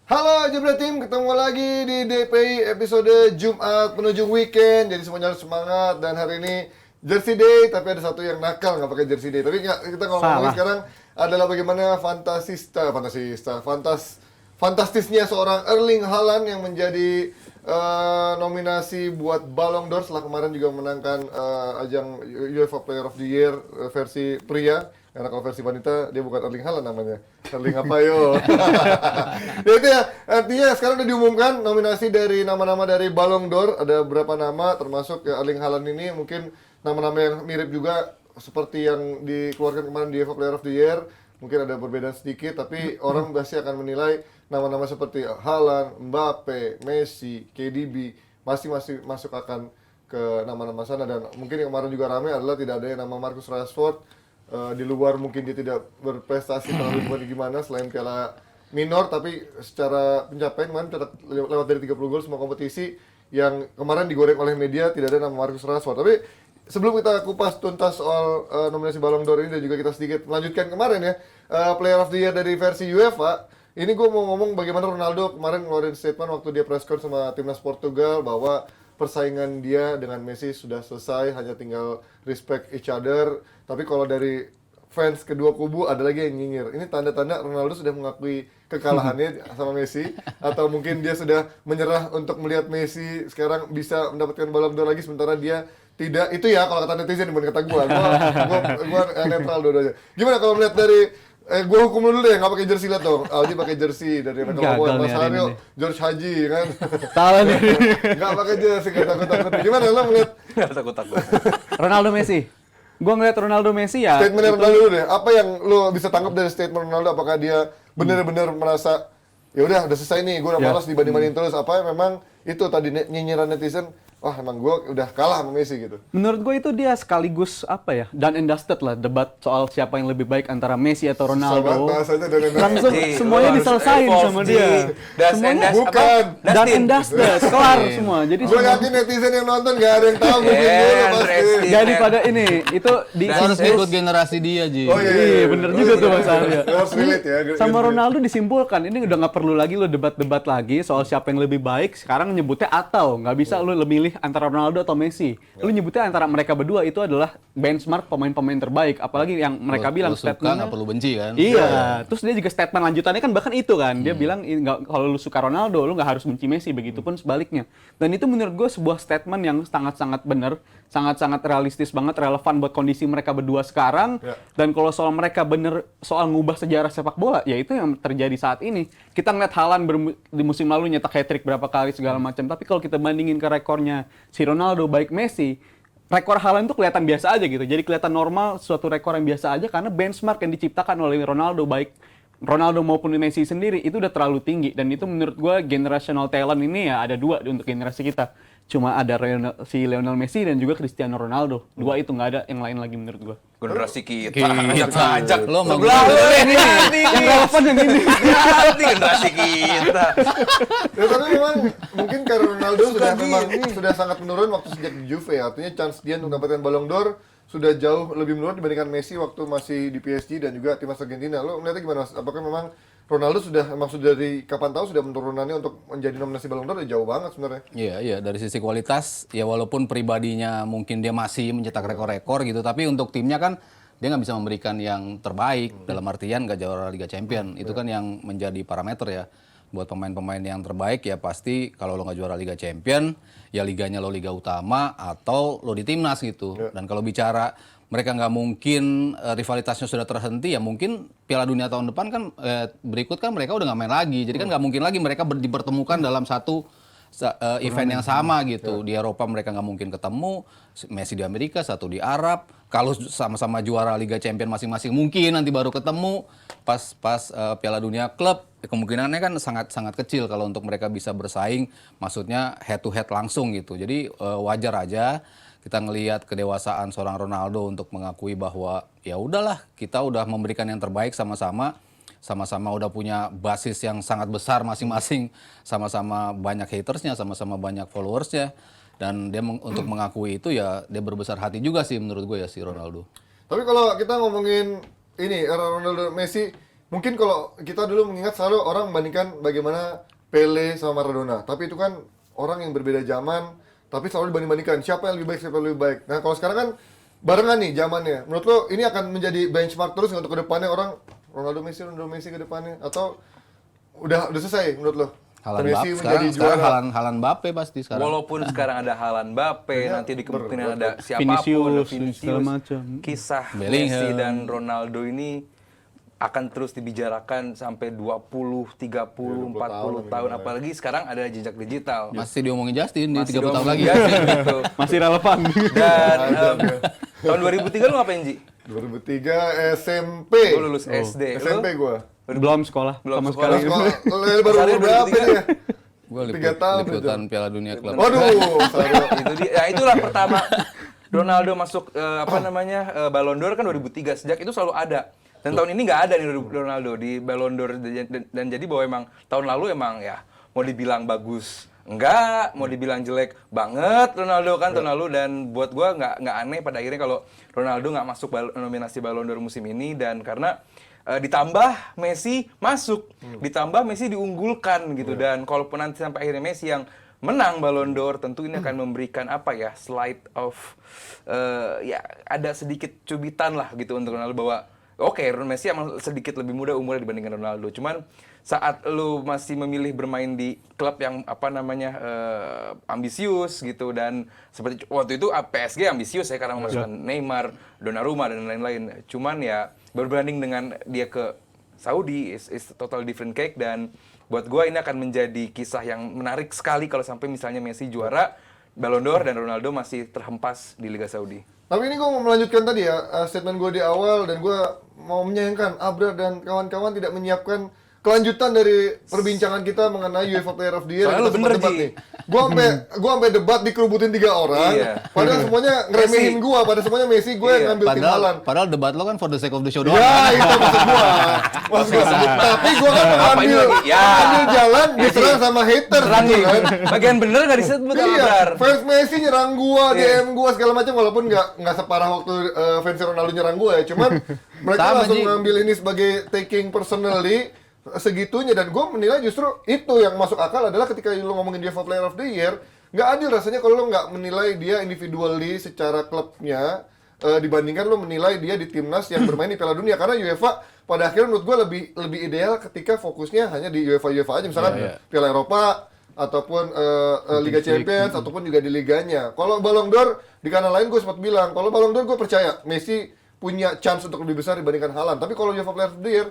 Halo Jebret Team, ketemu lagi di DPI episode Jumat menuju weekend. Jadi semuanya harus semangat dan hari ini Jersey Day, tapi ada satu yang nakal nggak pakai Jersey Day. Tapi kita ngomongin sekarang adalah bagaimana fantastisnya seorang Erling Haaland yang menjadi nominasi buat Ballon d'Or setelah kemarin juga menangkan ajang UEFA Player of the Year versi pria. Karena kalau versi wanita dia bukan Erling Haaland namanya, Erling apa yo? Ya itu ya, artinya sekarang udah diumumkan nominasi dari nama-nama dari Ballon d'Or, ada beberapa nama termasuk ya Erling Haaland ini mungkin nama-nama yang mirip juga seperti yang dikeluarkan kemarin di UEFA Player of the Year, mungkin ada perbedaan sedikit tapi orang pasti akan menilai nama-nama seperti Haaland, Mbappe, Messi, KDB masih masuk akan ke nama-nama sana dan mungkin yang kemarin juga ramai adalah tidak ada yang nama Marcus Rashford. Di luar mungkin dia tidak berprestasi terlalu gimana selain piala minor, tapi secara pencapaian kemarin lewat dari 30 gol semua kompetisi yang kemarin digoreng oleh media tidak ada nama Marcus Rashford. Tapi sebelum kita kupas tuntas soal nominasi Ballon d'Or ini dan juga kita sedikit melanjutkan kemarin ya Player of the Year dari versi UEFA, ini gue mau ngomong bagaimana Ronaldo kemarin ngeluarin statement waktu dia press conference sama timnas Portugal bahwa persaingan dia dengan Messi sudah selesai, hanya tinggal respect each other. Tapi kalau dari fans kedua kubu ada lagi yang nyinyir. Ini tanda-tanda Ronaldo sudah mengakui kekalahannya sama Messi, atau mungkin dia sudah menyerah untuk melihat Messi sekarang bisa mendapatkan Ballon d'Or lagi sementara dia tidak. Itu ya kalau kata netizen, bukan kata gua netral dua-duanya. Gimana kalau melihat dari gue hukum dulu deh, nggak pakai jersey, lihat dong. Aldi pakai jersey dari Mekalawon, Mas Haryo, George Haji kan. Salah nih. Nggak pakai jersey, nggak takut-takut. Gimana lo melihat? Nggak takut-takut. Ronaldo Messi. Gue ngeliat Ronaldo Messi ya. Statement Ronaldo dulu deh. Apa yang lo bisa tangkap dari statement Ronaldo? Apakah dia benar-benar merasa ya udah selesai nih, gue udah malas dibanding-banding terus? Apa memang itu tadi nyinyiran netizen? Wah emang gue udah kalah sama Messi gitu. Menurut gue itu dia sekaligus apa ya, done and dusted lah, debat soal siapa yang lebih baik antara Messi atau Ronaldo. Bahasanya dan Langsung semuanya diselesain sama dia. Semuanya bukan done and dusted, kelar semua. Jadi gue yakin netizen yang nonton gak ada yang tahu gue pasti. jadi pada ini itu di harus ikut generasi dia, Ji. Oh iya, bener juga tuh Mas Arya. Harus relate ya. Sama Ronaldo disimpulkan, ini udah nggak perlu lagi lo debat-debat lagi soal siapa yang lebih baik. Sekarang nyebutnya atau nggak bisa lo milih antara Ronaldo atau Messi. Lo nyebutnya antara mereka berdua, itu adalah benchmark pemain-pemain terbaik. Apalagi yang mereka bilang statementnya. Nggak perlu benci kan? Iya. Terus dia juga statement lanjutannya kan bahkan itu kan. Dia bilang kalau lo suka Ronaldo, lo nggak harus benci Messi. Begitupun sebaliknya. Dan itu menurut gue sebuah statement yang sangat-sangat benar, sangat-sangat realistis banget, relevan buat kondisi mereka berdua sekarang. Dan kalau soal mereka bener soal ngubah sejarah sepak bola, ya itu yang terjadi saat ini. Kita ngeliat Haaland di musim lalu nyetak hat-trick berapa kali segala macam, tapi kalau kita bandingin ke rekornya si Ronaldo baik Messi, rekor Haaland itu kelihatan biasa aja gitu. Jadi kelihatan normal, suatu rekor yang biasa aja karena benchmark yang diciptakan oleh Ronaldo baik Ronaldo maupun Messi sendiri itu udah terlalu tinggi. Dan itu menurut gue generational talent ini ya ada dua untuk generasi kita. Cuma ada si Lionel Messi dan juga Cristiano Ronaldo. Dua itu, nggak ada yang lain lagi menurut gue. Generasi kita ajak Lo mau sebelah lo ini. Yang relevan yang ini. Nanti generasi kita. Ya tapi memang mungkin karena Ronaldo sudah sangat menurun waktu sejak di Juve ya. Artinya chance dia untuk mendapatkan Ballon d'Or sudah jauh lebih menurun dibandingkan Messi waktu masih di PSG dan juga timnas Argentina. Lo melihatnya gimana, Mas? Apakah memang Ronaldo sudah dari kapan tahu sudah menurunannya untuk menjadi nominasi Ballon d'Or? Jauh banget sebenarnya. Iya, dari sisi kualitas, ya walaupun pribadinya mungkin dia masih mencetak rekor-rekor gitu, tapi untuk timnya kan dia nggak bisa memberikan yang terbaik, dalam artian nggak juara Liga Champion. Itu kan yang menjadi parameter ya. Buat pemain-pemain yang terbaik ya pasti kalau lo nggak juara Liga Champion, ya liganya lo Liga Utama atau lo di timnas gitu. Dan kalau bicara mereka nggak mungkin rivalitasnya sudah terhenti, ya mungkin Piala Dunia tahun depan kan berikut kan mereka udah nggak main lagi. Jadi kan nggak mungkin lagi mereka dipertemukan dalam satu event yang sama gitu. Di Eropa mereka nggak mungkin ketemu, Messi di Amerika, satu di Arab. Kalau sama-sama juara Liga Champion masing-masing mungkin nanti baru ketemu pas Piala Dunia klub. Kemungkinannya kan sangat kecil kalau untuk mereka bisa bersaing, maksudnya head to head langsung gitu. Jadi wajar aja kita ngelihat kedewasaan seorang Ronaldo untuk mengakui bahwa ya udahlah, kita udah memberikan yang terbaik sama-sama udah punya basis yang sangat besar masing-masing, sama-sama banyak hatersnya, sama-sama banyak followersnya, dan dia untuk mengakui itu ya dia berbesar hati juga sih menurut gue ya si Ronaldo. Tapi kalau kita ngomongin ini era Ronaldo Messi, mungkin kalau kita dulu mengingat selalu orang membandingkan bagaimana Pele sama Maradona, tapi itu kan orang yang berbeda zaman, tapi selalu dibanding-bandingkan siapa yang lebih baik, siapa yang lebih baik. Nah kalau sekarang kan barengan nih zamannya. Menurut lo ini akan menjadi benchmark terus untuk kedepannya orang Ronaldo Messi ke depannya, atau udah selesai menurut lo? Messi menjadi juara. Halan Mbappe pasti sekarang. Walaupun sekarang ada Haaland, Mbappe, nanti di kemungkinan ada Vinicius, siapapun, segala macam. kisah Bellingham. Messi dan Ronaldo ini akan terus dibicarakan sampai 20, 30, 40 tahun. Apalagi sekarang ada jejak digital. Masih diomongin Justin di Masih 30 tahun lagi. gitu. Masih relevan. Dan tahun 2003 lu ngapain, Ji? 2003 SMP. Gue lulus SD. Lu? SMP gua. Belum sekolah Belum sama sekolah. sekali. Baru Besarnya umur berapa 2003? dia? Gue 3 tahun liputan Piala Dunia Klub. Waduh, Itu dia. Ya, itulah pertama Ronaldo masuk Ballon d'Or kan 2003. Sejak itu selalu ada. Dan tahun ini nggak ada nih Ronaldo di Ballon d'Or, dan jadi bahwa emang tahun lalu emang ya mau dibilang bagus enggak, mau dibilang jelek banget Ronaldo kan tahun lalu, dan buat gua nggak aneh pada akhirnya kalau Ronaldo nggak masuk nominasi Ballon d'Or musim ini, dan karena ditambah Messi masuk, ditambah Messi diunggulkan gitu, dan kalaupun nanti sampai akhirnya Messi yang menang Ballon d'Or, tentu ini akan memberikan slide of ya ada sedikit cubitan lah gitu untuk Ronaldo bahwa oke, Messi emang sedikit lebih muda umurnya dibandingkan Ronaldo. Cuman saat lu masih memilih bermain di klub yang ambisius gitu, dan seperti waktu itu PSG ambisius ya karena memasukkan Neymar, Donnarumma dan lain-lain. Cuman ya berbanding dengan dia ke Saudi is total different cake, dan buat gua ini akan menjadi kisah yang menarik sekali kalau sampai misalnya Messi juara Ballon d'Or dan Ronaldo masih terhempas di Liga Saudi. Tapi ini gue mau melanjutkan tadi ya, statement gue di awal, dan gue mau menyayangkan Abrar dan kawan-kawan tidak menyiapkan kelanjutan dari perbincangan kita mengenai UEFA Player of the Year. Soalnya lu bener, debat Ji. nih. Gua sampai debat dikerubutin 3 orang. Iya. Padahal semuanya ngeremehin gue, padahal semuanya Messi, gue yang ngambil tim Haaland. Padahal debat lo kan for the sake of the show doang. Ya, itu maksud gua. Tapi gua kan Apa ini ambil lagi? Ya. jalan diserang sama haters Serang gitu nih. kan. Bagian bener nggak disebut Iya, Abrar? fans Messi nyerang gua, DM gua segala macam, walaupun nggak separah waktu fans Ronaldo nyerang gua ya. Cuman mereka Sama, langsung Ji. ngambil ini sebagai taking personally segitunya, dan gua menilai justru itu yang masuk akal adalah ketika lu ngomongin UEFA Player of the Year, nggak adil rasanya kalau lu nggak menilai dia individually secara klubnya dibandingkan lu menilai dia di timnas yang bermain di Piala Dunia, karena UEFA pada akhirnya menurut gua lebih ideal ketika fokusnya hanya di UEFA aja, misalkan Piala Eropa ataupun Liga Champions ataupun juga di liganya. Kalau Ballon d'Or di kanal lain gue sempat bilang, kalau Ballon d'Or gue percaya Messi punya chance untuk lebih besar dibandingkan Haaland. Tapi kalau UEFA Player of the Year,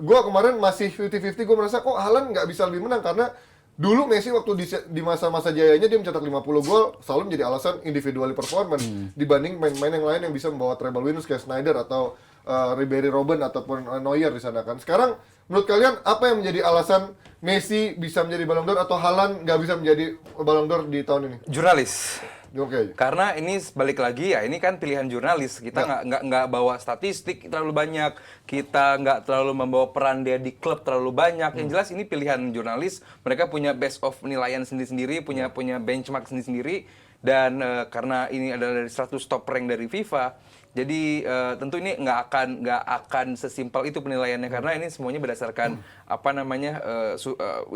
gue kemarin masih 50-50, gue merasa kok Haaland nggak bisa lebih menang, karena dulu Messi waktu di masa-masa jayanya dia mencetak 50 gol selalu menjadi alasan individual performance dibanding main-main yang lain yang bisa membawa treble winners kayak Sneijder atau Ribéry Robben ataupun Neuer di sana kan. Sekarang menurut kalian apa yang menjadi alasan Messi bisa menjadi Ballon d'Or atau Haaland nggak bisa menjadi Ballon d'Or di tahun ini? Jurnalis. Oke. Karena ini balik lagi ya, ini kan pilihan jurnalis. Kita nggak bawa statistik terlalu banyak, kita nggak terlalu membawa peran dia di klub terlalu banyak. Yang jelas ini pilihan jurnalis. Mereka punya best of penilaian sendiri-sendiri, punya benchmark sendiri-sendiri. Dan karena ini adalah dari 100 top rank dari FIFA, jadi tentu ini nggak akan sesimpel itu penilaiannya, karena ini semuanya berdasarkan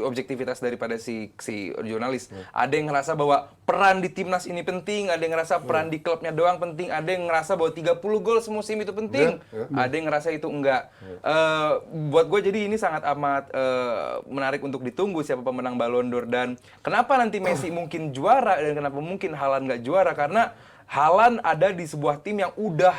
objektivitas daripada si jurnalis. Ada yang ngerasa bahwa peran di timnas ini penting, ada yang ngerasa peran di klubnya doang penting, ada yang ngerasa bahwa 30 gol semusim itu penting, ada yang ngerasa itu enggak. Buat gue jadi ini sangat amat menarik untuk ditunggu siapa pemenang Ballon d'Or, dan kenapa nanti Messi mungkin juara dan kenapa mungkin Haaland nggak juara, karena Haaland ada di sebuah tim yang udah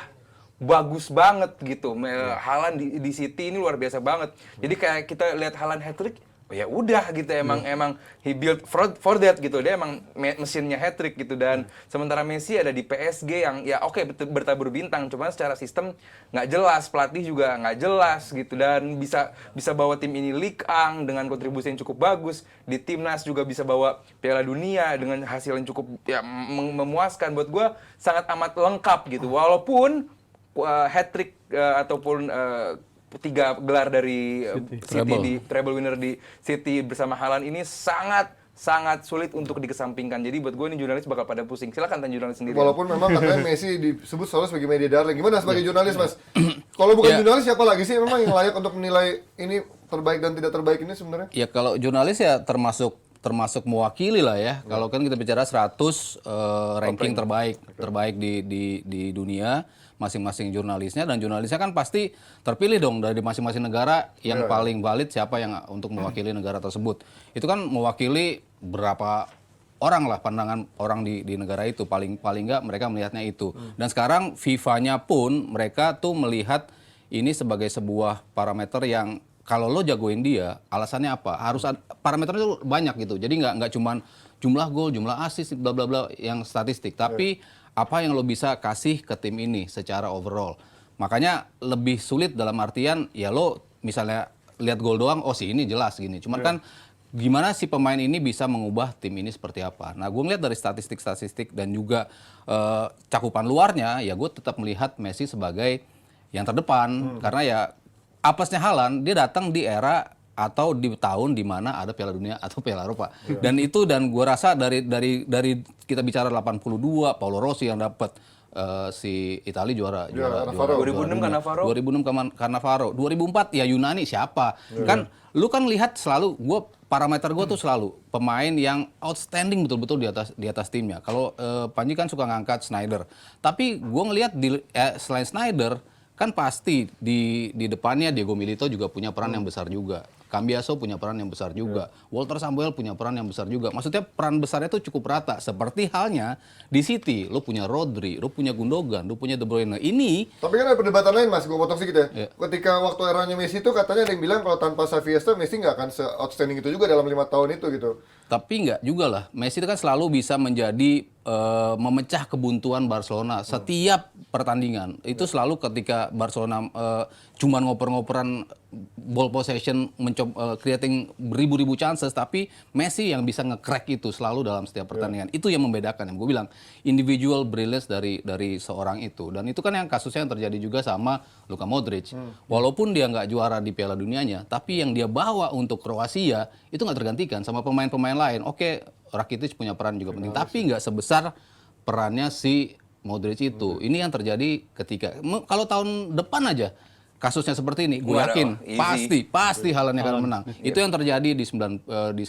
bagus banget gitu. Haaland di City ini luar biasa banget. Jadi kayak kita lihat Haaland hat-trick, ya udah gitu, emang he built for that gitu. Dia emang mesinnya hat-trick gitu. Dan sementara Messi ada di PSG yang ya oke, bertabur bintang, cuma secara sistem nggak jelas, pelatih juga nggak jelas gitu, dan bisa bawa tim ini Ligue 1 dengan kontribusi yang cukup bagus, di timnas juga bisa bawa Piala Dunia dengan hasil yang cukup ya memuaskan. Buat gue sangat amat lengkap gitu, walaupun hat-trick ataupun 3 gelar dari City di treble winner di City bersama Haaland ini sangat sangat sulit untuk dikesampingkan. Jadi buat gue ini jurnalis bakal pada pusing. Silakan tanya jurnalis sendiri. Walaupun memang katanya Messi disebut selalu sebagai media darling. Gimana sebagai jurnalis, Mas? Kalau bukan jurnalis siapa lagi sih memang yang layak untuk menilai ini terbaik dan tidak terbaik ini sebenarnya? Ya kalau jurnalis ya termasuk mewakili lah ya. Kalau kan kita bicara 100 ranking terbaik di dunia, masing-masing jurnalisnya, dan jurnalisnya kan pasti terpilih dong dari masing-masing negara yang paling valid siapa yang untuk mewakili negara tersebut. Itu kan mewakili berapa orang lah, pandangan orang di negara itu, paling nggak mereka melihatnya itu. Dan sekarang FIFA-nya pun mereka tuh melihat ini sebagai sebuah parameter yang kalau lo jagoin dia, alasannya apa? Harus ada, parameternya tuh banyak gitu. Jadi nggak cuman jumlah gol, jumlah assist, bla bla bla yang statistik, tapi apa yang lo bisa kasih ke tim ini secara overall. Makanya lebih sulit dalam artian ya lo misalnya lihat gol doang, oh si ini jelas gini. Cuman kan gimana si pemain ini bisa mengubah tim ini seperti apa. Nah gue ngeliat dari statistik dan juga cakupan luarnya, ya gue tetap melihat Messi sebagai yang terdepan. Karena ya apesnya Haaland, dia datang di era atau di tahun di mana ada Piala Dunia atau Piala Eropa. Dan gue rasa dari kita bicara 82, Paolo Rossi yang dapat si Italia juara 2006 kan Navarro. 2006 kan Navarro. 2004 ya Yunani siapa? Kan lu kan lihat selalu parameter gue tuh selalu pemain yang outstanding betul-betul di atas timnya. Kalau Panji kan suka ngangkat Sneijder. Tapi gue ngelihat selain Sneijder kan pasti di depannya Diego Milito juga punya peran yang besar juga. Cambiaso punya peran yang besar juga. Walter Samuel punya peran yang besar juga. Maksudnya peran besarnya itu cukup rata. Seperti halnya di City, lo punya Rodri, lo punya Gundogan, lo punya De Bruyne. Ini Tapi kan ada perdebatan lain, Mas. Gue potong sedikit ya. Ketika waktu eranya Messi itu katanya ada yang bilang kalau tanpa Xavi Iniesta Messi nggak akan se-outstanding itu juga dalam 5 tahun itu gitu. tapi nggak juga lah. Messi itu kan selalu bisa menjadi memecah kebuntuan Barcelona setiap pertandingan. Itu selalu ketika Barcelona cuman ngoper-ngoperan ball possession, creating ribu-ribu chances, tapi Messi yang bisa nge-crack itu selalu dalam setiap pertandingan. Itu yang membedakan. Yang gue bilang individual brilliance dari seorang itu. Dan itu kan yang kasusnya yang terjadi juga sama Luka Modric. Walaupun dia nggak juara di Piala Dunianya, tapi yang dia bawa untuk Kroasia itu nggak tergantikan sama pemain-pemain lain. Oke, Rakitic punya peran juga penting, tapi nggak sebesar perannya si Modric itu. Ini yang terjadi ketika kalau tahun depan aja kasusnya seperti ini, gue yakin pasti Haaland akan menang. Itu yang terjadi di 2001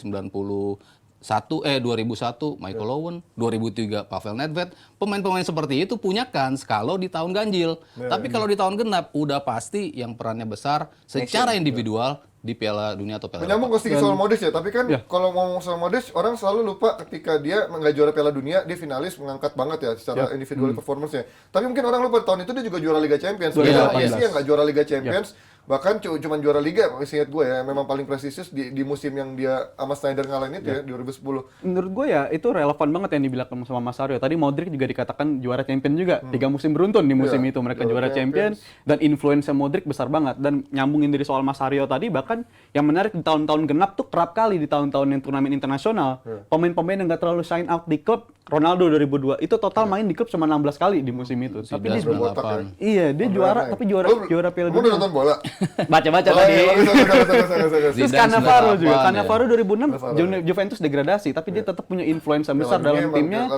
Michael Owen, 2003 Pavel Nedved. Pemain-pemain seperti itu punya kans kalau di tahun ganjil. Tapi kalau di tahun genap udah pasti yang perannya besar secara individual di Piala Dunia atau Piala Menyambung Eropa. ke sedikit soal Modric ya, tapi kan kalau ngomong soal Modric, orang selalu lupa ketika dia nggak juara Piala Dunia, dia finalis mengangkat banget ya secara individual performance-nya. Tapi mungkin orang lupa tahun itu dia juga juara Liga Champions. Beda sama Messi yang nggak juara Liga Champions, bahkan cuma juara Liga, ingat gue ya, memang paling prestisius di musim yang dia sama Sneijder ngalahin itu ya, 2010. Menurut gue ya itu relevan banget yang dibilang sama Mas Aryo. Tadi Modric juga dikatakan juara champion juga. 3 musim beruntun di musim itu mereka juara champion. Dan influence Modric besar banget. Dan nyambungin dari soal Mas Aryo tadi, bahkan yang menarik di tahun-tahun genap tuh kerap kali di tahun-tahun yang turnamen internasional. Pemain-pemain yang nggak terlalu shine out di klub, Ronaldo 2002, itu total main di klub cuma 16 kali di musim itu. Tapi dia iya, dia juara, tapi juara Piala Dunia. Lu nonton bola? Baca-baca tadi. Terus Zidane Cannavaro 98, juga. ya. Cannavaro 2006 Juventus degradasi, tapi dia tetap punya influence besar dalam timnya.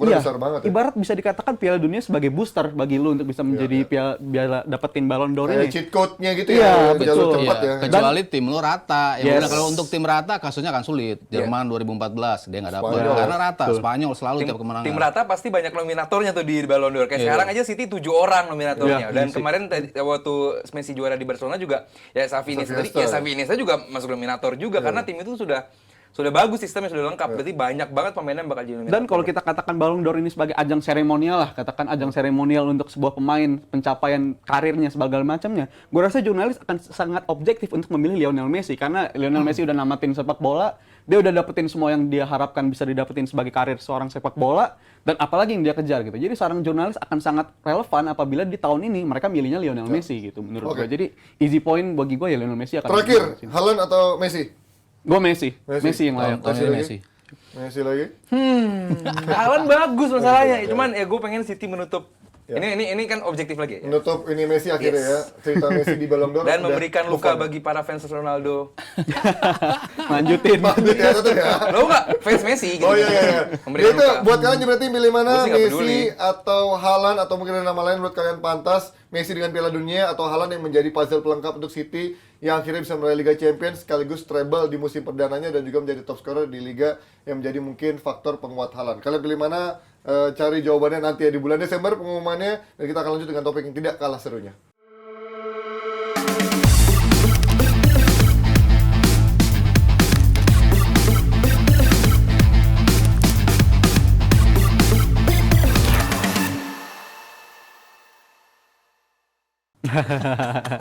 Iya, besar banget ya. Ibarat bisa dikatakan Piala Dunia sebagai booster bagi lu untuk bisa menjadi piala dapetin Ballon d'Or ini. Cheat code-nya gitu Iya, ya, betul. jalur cepat ya. Kecuali tim lu rata. Ya Yes. udah, kalau untuk tim rata kasusnya akan sulit. Jerman 2014 dia nggak dapat karena rata. Spanyol selalu tiap kemenangan. Tim rata pasti banyak nominatornya tuh di Ballon d'Or. Kayak sekarang aja City 7 orang nominatornya. Dan kemarin waktu Messi juara di Barcelona juga ya Xavi Iniesta juga masuk nominator juga karena tim itu sudah bagus, sistemnya sudah lengkap. Berarti banyak banget pemain yang bakal jadi nominator. Dan kalau kita katakan Ballon d'Or ini sebagai ajang seremonial lah, katakan ajang seremonial untuk sebuah pemain, pencapaian karirnya segala macamnya, gue rasa jurnalis akan sangat objektif untuk memilih Lionel Messi karena Lionel Messi udah namatin sepak bola, dia udah dapetin semua yang dia harapkan bisa didapetin sebagai karir seorang sepak bola, dan apalagi yang dia kejar gitu. Jadi seorang jurnalis akan sangat relevan apabila di tahun ini mereka milihnya Lionel Messi gitu menurut gue. Jadi easy point bagi gue ya Lionel Messi akan. Terakhir, Haaland atau Messi? Gue Messi yang layak. Messi lagi? Haaland bagus masalahnya. Cuman ya gue pengen City menutup Ini kan objektif lagi ya. Menutup ini Messi akhirnya ya. Cerita Messi di Ballon d'Or. Dan udah memberikan move luka on. bagi para fans Ronaldo. Lanjutin. Lanjut ya, tetep ya. Lo enggak fans Messi gitu. Oh iya. Memberikan Itu luka. buat kalian berarti pilih Gua mana, sih nggak Messi peduli. atau Haaland atau mungkin ada nama lain menurut kalian pantas? Messi dengan Piala Dunia atau Haaland yang menjadi puzzle pelengkap untuk City yang akhirnya bisa meraih Liga Champions sekaligus treble di musim perdananya dan juga menjadi top scorer di liga yang menjadi mungkin faktor penguat Haaland. Kalian pilih mana? Cari jawabannya nanti ya di bulan Desember pengumumannya dan kita akan lanjut dengan topik yang tidak kalah serunya.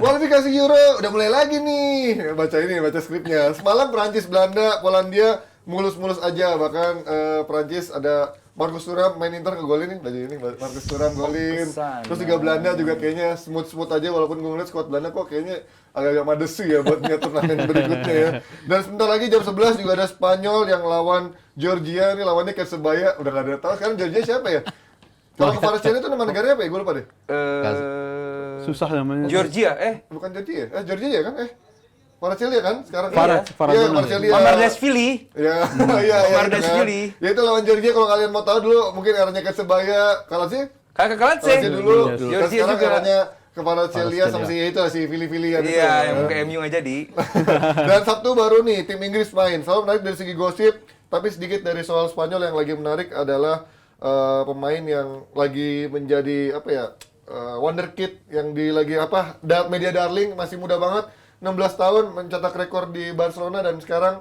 Kualifikasi Euro udah mulai lagi nih. Baca skripnya. Semalam Prancis, Belanda, Polandia mulus-mulus aja. Bahkan Prancis ada Marcus Thuram main Inter ngegolin nih. Baju ini Marcus Thuram golin. Terus juga Belanda juga kayaknya smooth-smooth aja walaupun gue ngeliat skuad Belanda kok kayaknya agak-agak madesu ya buat ngeliat turnamen berikutnya ya. Dan sebentar lagi jam 11 juga ada Spanyol yang lawan Georgia nih, lawannya kayak sebaya. Udah gak ada tahu sekarang Georgia siapa ya? Kalau Kvaratskhelia itu nama negaranya apa ya? Gue lupa deh. Susah namanya. Georgia, Bukan Georgia ya? Georgia ya kan? Kvaratskhelia kan? Sekarang Kvaratskhelia. Iya, Kvaratskhelia. Mamardashvili. Ya, iya. Mamardashvili. Ya itu lawan Georgia kalau kalian mau tahu dulu mungkin eranya ke Sebaya. Kalau sih Kakak Kalatse. Kvaratskhelia dulu. Dan Georgia sekarang juga. eranya ke Kvaratskhelia sama si itu si Vili-Vili ya. Iya, yang ke MU nggak jadi. Dan Sabtu baru nih tim Inggris main. Selalu menarik dari segi gosip, tapi sedikit dari soal Spanyol yang lagi menarik adalah pemain yang lagi menjadi apa ya? Wonderkid yang lagi media darling, masih muda banget, 16 tahun mencetak rekor di Barcelona dan sekarang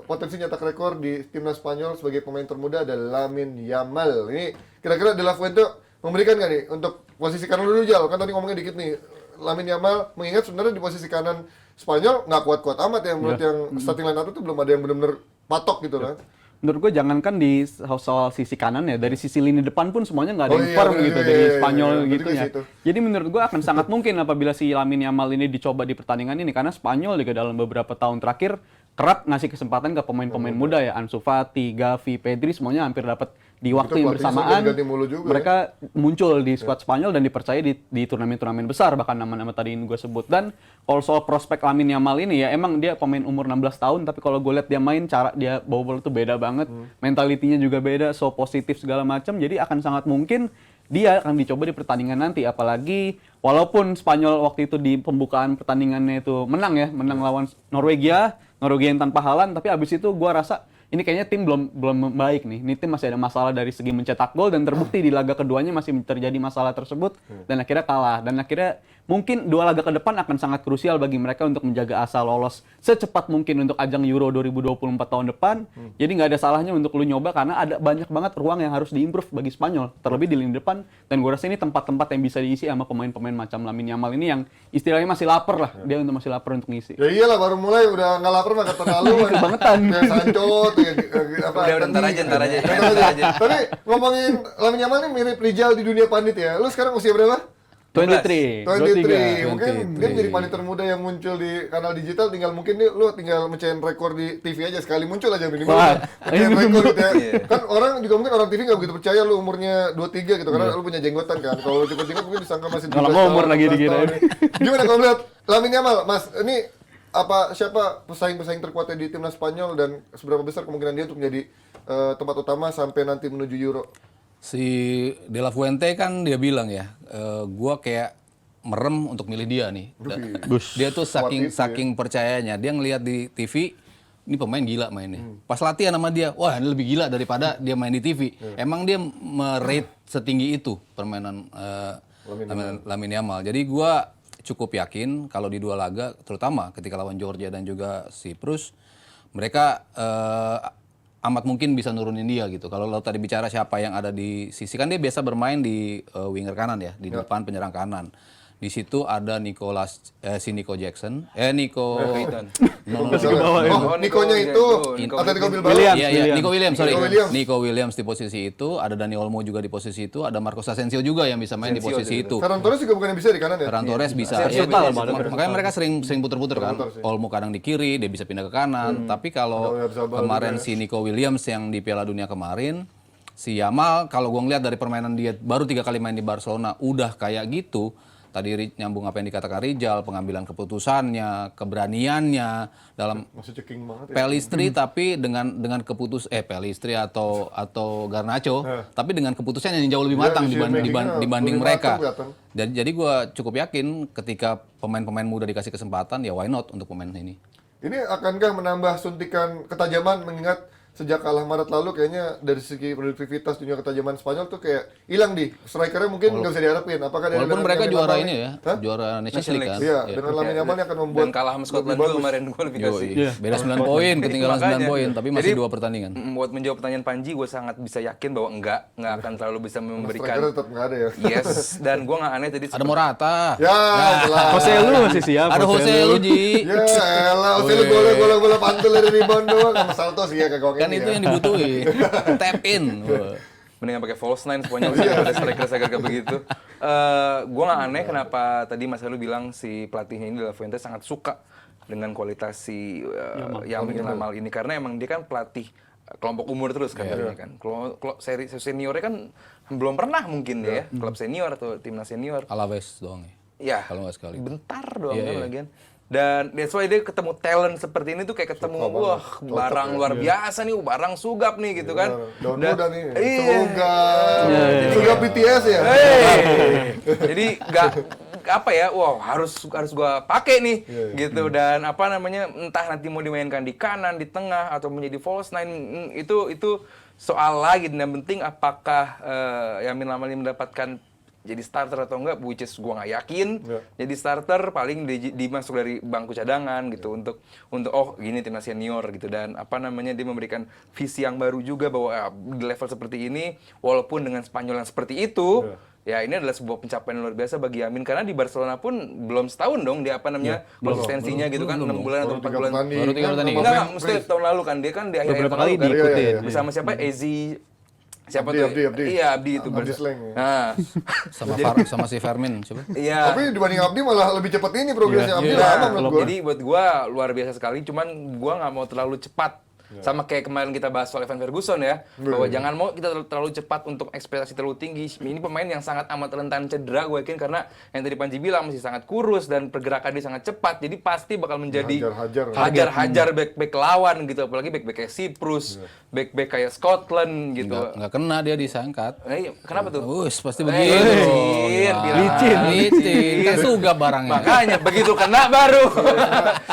potensi nyetak rekor di timnas Spanyol sebagai pemain termuda adalah Lamine Yamal. Ini kira-kira De La Fuente memberikan nggak nih untuk posisi kanan dulu Jal? Kan tadi ngomongnya dikit nih. Lamine Yamal mengingat sebenarnya di posisi kanan Spanyol nggak kuat-kuat amat ya menurut yang starting line up itu belum ada yang benar-benar patok gitu kan. Menurut gue jangankan di soal sisi kanan ya, dari sisi lini depan pun semuanya nggak ada yang firm bener, gitu iya, dari iya, Spanyol iya, gitu betul ya. sih itu. Jadi menurut gue akan sangat mungkin apabila si Lamine Yamal ini dicoba di pertandingan ini karena Spanyol juga dalam beberapa tahun terakhir kerap ngasih kesempatan ke pemain-pemain muda ya, Ansu Fati, Gavi, Pedri semuanya hampir dapat di waktu yang pelatihnya bersamaan. ganti mulu juga Mereka muncul di skuad Spanyol dan dipercaya di turnamen-turnamen besar bahkan nama-nama tadi yang gue sebut. Dan kalau soal prospek Lamine Yamal ini ya emang dia pemain umur 16 tahun tapi kalau gue lihat dia main cara dia bawa bola itu beda banget. Mentalitinya juga beda, so positif segala macam. Jadi akan sangat mungkin dia akan dicoba di pertandingan nanti, apalagi walaupun Spanyol waktu itu di pembukaan pertandingannya itu menang lawan Norwegia yang tanpa Haaland, tapi abis itu gua rasa ini kayaknya tim belum baik nih. Ini tim masih ada masalah dari segi mencetak gol dan terbukti di laga keduanya masih terjadi masalah tersebut dan akhirnya kalah. Dan akhirnya mungkin 2 laga ke depan akan sangat krusial bagi mereka untuk menjaga asa lolos secepat mungkin untuk ajang Euro 2024 tahun depan. Jadi nggak ada salahnya untuk lu nyoba karena ada banyak banget ruang yang harus diimprove bagi Spanyol, terlebih di lini depan. Dan gue rasa ini tempat-tempat yang bisa diisi sama pemain-pemain macam Lamine Yamal ini yang istilahnya masih lapar lah. Dia masih lapar untuk ngisi. Ya iyalah baru mulai udah nggak lapar mah keterlaluan. Kebangetan. Kayak Sancho Udah, ntar aja. Tapi ngomongin Lamine Yamal nih mirip Rijal di dunia pandit ya. Lu sekarang usia berapa? 23. 23. Mungkin dia menjadi pandit termuda yang muncul di kanal digital. Tinggal mungkin lu tinggal mencein rekor di TV aja sekali muncul aja minimal. Wah, Mencein rekor gitu ya. Iya. Kan orang TV nggak begitu percaya lu umurnya 23 gitu karena lu punya jenggotan kan. Kalau cepet-cepet mungkin disangka masih 17 Kalau tahun. umur lagi 16 dikira. tahun nih. Gimana kalau lihat Lamine Yamal, Mas? Ini siapa pesaing-pesaing terkuatnya di timnas Spanyol dan seberapa besar kemungkinan dia untuk menjadi tempat utama sampai nanti menuju Euro? Si De La Fuente kan dia bilang ya, gua kayak merem untuk milih dia nih. Dia tuh saking percayanya, dia ngelihat di TV ini pemain gila mainnya. Pas latihan sama dia, wah ini lebih gila daripada dia main di TV. Emang dia merate setinggi itu permainan Lamine Yamal. Jadi gua cukup yakin kalau di 2 laga, terutama ketika lawan Georgia dan juga Siprus, mereka amat mungkin bisa nurunin dia gitu. Kalau lo tadi bicara siapa yang ada di sisi, kan dia biasa bermain di winger kanan ya, di depan penyerang kanan. Di situ ada Nico Jackson, Nico Nikonya itu Atletico Bilbao. Nico Williams di posisi itu, ada Dani Olmo juga di posisi itu, ada Marcos Asensio juga yang bisa main di posisi itu. Ferran Torres juga bukan yang bisa di kanan ya? Ferran Torres bisa. Makanya mereka sering puter-puter kan. Olmo kadang di kiri, dia bisa pindah ke kanan. Tapi kalau kemarin si Nico Williams yang di Piala Dunia kemarin si Yamal kalau gue ngeliat dari permainan dia baru 3 kali main di Barcelona udah kayak gitu. Tadi nyambung apa yang dikatakan Rijal, pengambilan keputusannya, keberaniannya dalam Masih ceking banget ya. Pelistri tapi dengan Pelistri atau Garnacho tapi dengan keputusan yang jauh lebih Iya, matang decision makingnya dibanding lebih mereka. matang kelihatan. Jadi gue cukup yakin ketika pemain-pemain muda dikasih kesempatan ya why not untuk pemain ini. Ini akankah menambah suntikan ketajaman mengingat sejak kalah Maret lalu kayaknya dari segi produktivitas dunia ketajaman Spanyol tuh kayak hilang di strikernya mungkin nggak bisa diharapin. Apakah dari Walaupun dengan mereka Lamine juara Yamal ini ya, Hah? juara Nations League kan. Iya, dengan Lamine Yamal yang akan membuat Dan kalah sama Scotland lebih juga bagus. kemarin kualifikasi. Yoi, beda 9 poin, ketinggalan 9 Makanya. poin, tapi masih Jadi, 2 pertandingan. Buat menjawab pertanyaan Panji, gue sangat bisa yakin bahwa nggak akan terlalu bisa Strikernya memberikan tetap nggak ada ya. yes. Dan gue nggak aneh tadi Ada Morata. Ya, telah. Jose lu masih siap. Ada Jose lu, Ji. Ya elah, Osil bola pantul dari rebound doang sama salto sih ya kayak Kan itu yang dibutuhin. Tap in. Wah. mendingan pakai false nine semuanya ada striker kayak begitu. Gue nggak aneh kenapa tadi Mas Helu bilang si pelatihnya ini De La Fuente sangat suka dengan kualitas si Lamine Yamal ini karena emang dia kan pelatih kelompok umur terus kan tadinya kan. Kalau seri seniornya kan belum pernah mungkin dia ya klub senior atau timnas senior. Alaves doang ya. Ya. Kalau nggak sekali. Bentar doang Iya, kan iya. lagian. Dan that's why dia ketemu talent seperti ini tuh kayak ketemu wah barang luar biasa nih, barang sugap nih gitu kan. Daun muda nih. Iya. Sugap BTS ya. Jadi nggak apa ya, wow harus gua pakai nih gitu dan apa namanya entah nanti mau dimainkan di kanan, di tengah atau menjadi false nine itu soal lagi dan yang penting apakah Lamine Yamal ini mendapatkan jadi starter atau enggak, which is gua nggak yakin. Jadi starter paling dimasuk dari bangku cadangan gitu untuk oh gini timnas senior gitu dan apa namanya dia memberikan visi yang baru juga bahwa di level seperti ini walaupun dengan Spanyol yang seperti itu ya ini adalah sebuah pencapaian luar biasa bagi Yamin karena di Barcelona pun belum setahun dong dia apa namanya konsistensinya gitu kan 6 bulan atau 4 bulan. Baru 3 pertandingan. Enggak, mesti tahun lalu kan dia kan di akhir Beberapa tahun kali lalu kan diikutin. bersama siapa Ezi siapa Abdi, tuh? Abdi. Iya, Abdi itu. Abdi Sleng, ya. Nah, Sama si Fermin coba. iya. Tapi dibanding Abdi malah lebih cepat ini progresnya Abdi Nah, lama menurut gua. jadi buat gua luar biasa sekali, cuman gua nggak mau terlalu cepat. Sama kayak kemarin kita bahas soal Evan Ferguson ya, bahwa jangan mau kita terlalu cepat untuk ekspektasi terlalu tinggi. Ini pemain yang sangat amat rentan cedera, gue yakin karena yang tadi Panji bilang masih sangat kurus dan pergerakan dia sangat cepat, jadi pasti bakal menjadi hajar back lawan gitu, apalagi back kayak Siprus, back kayak Scotland gitu. Nggak kena dia disangkat. Iya, kenapa tuh? Pasti begitu. Licin. Kan sugap barangnya. Makanya begitu kena baru.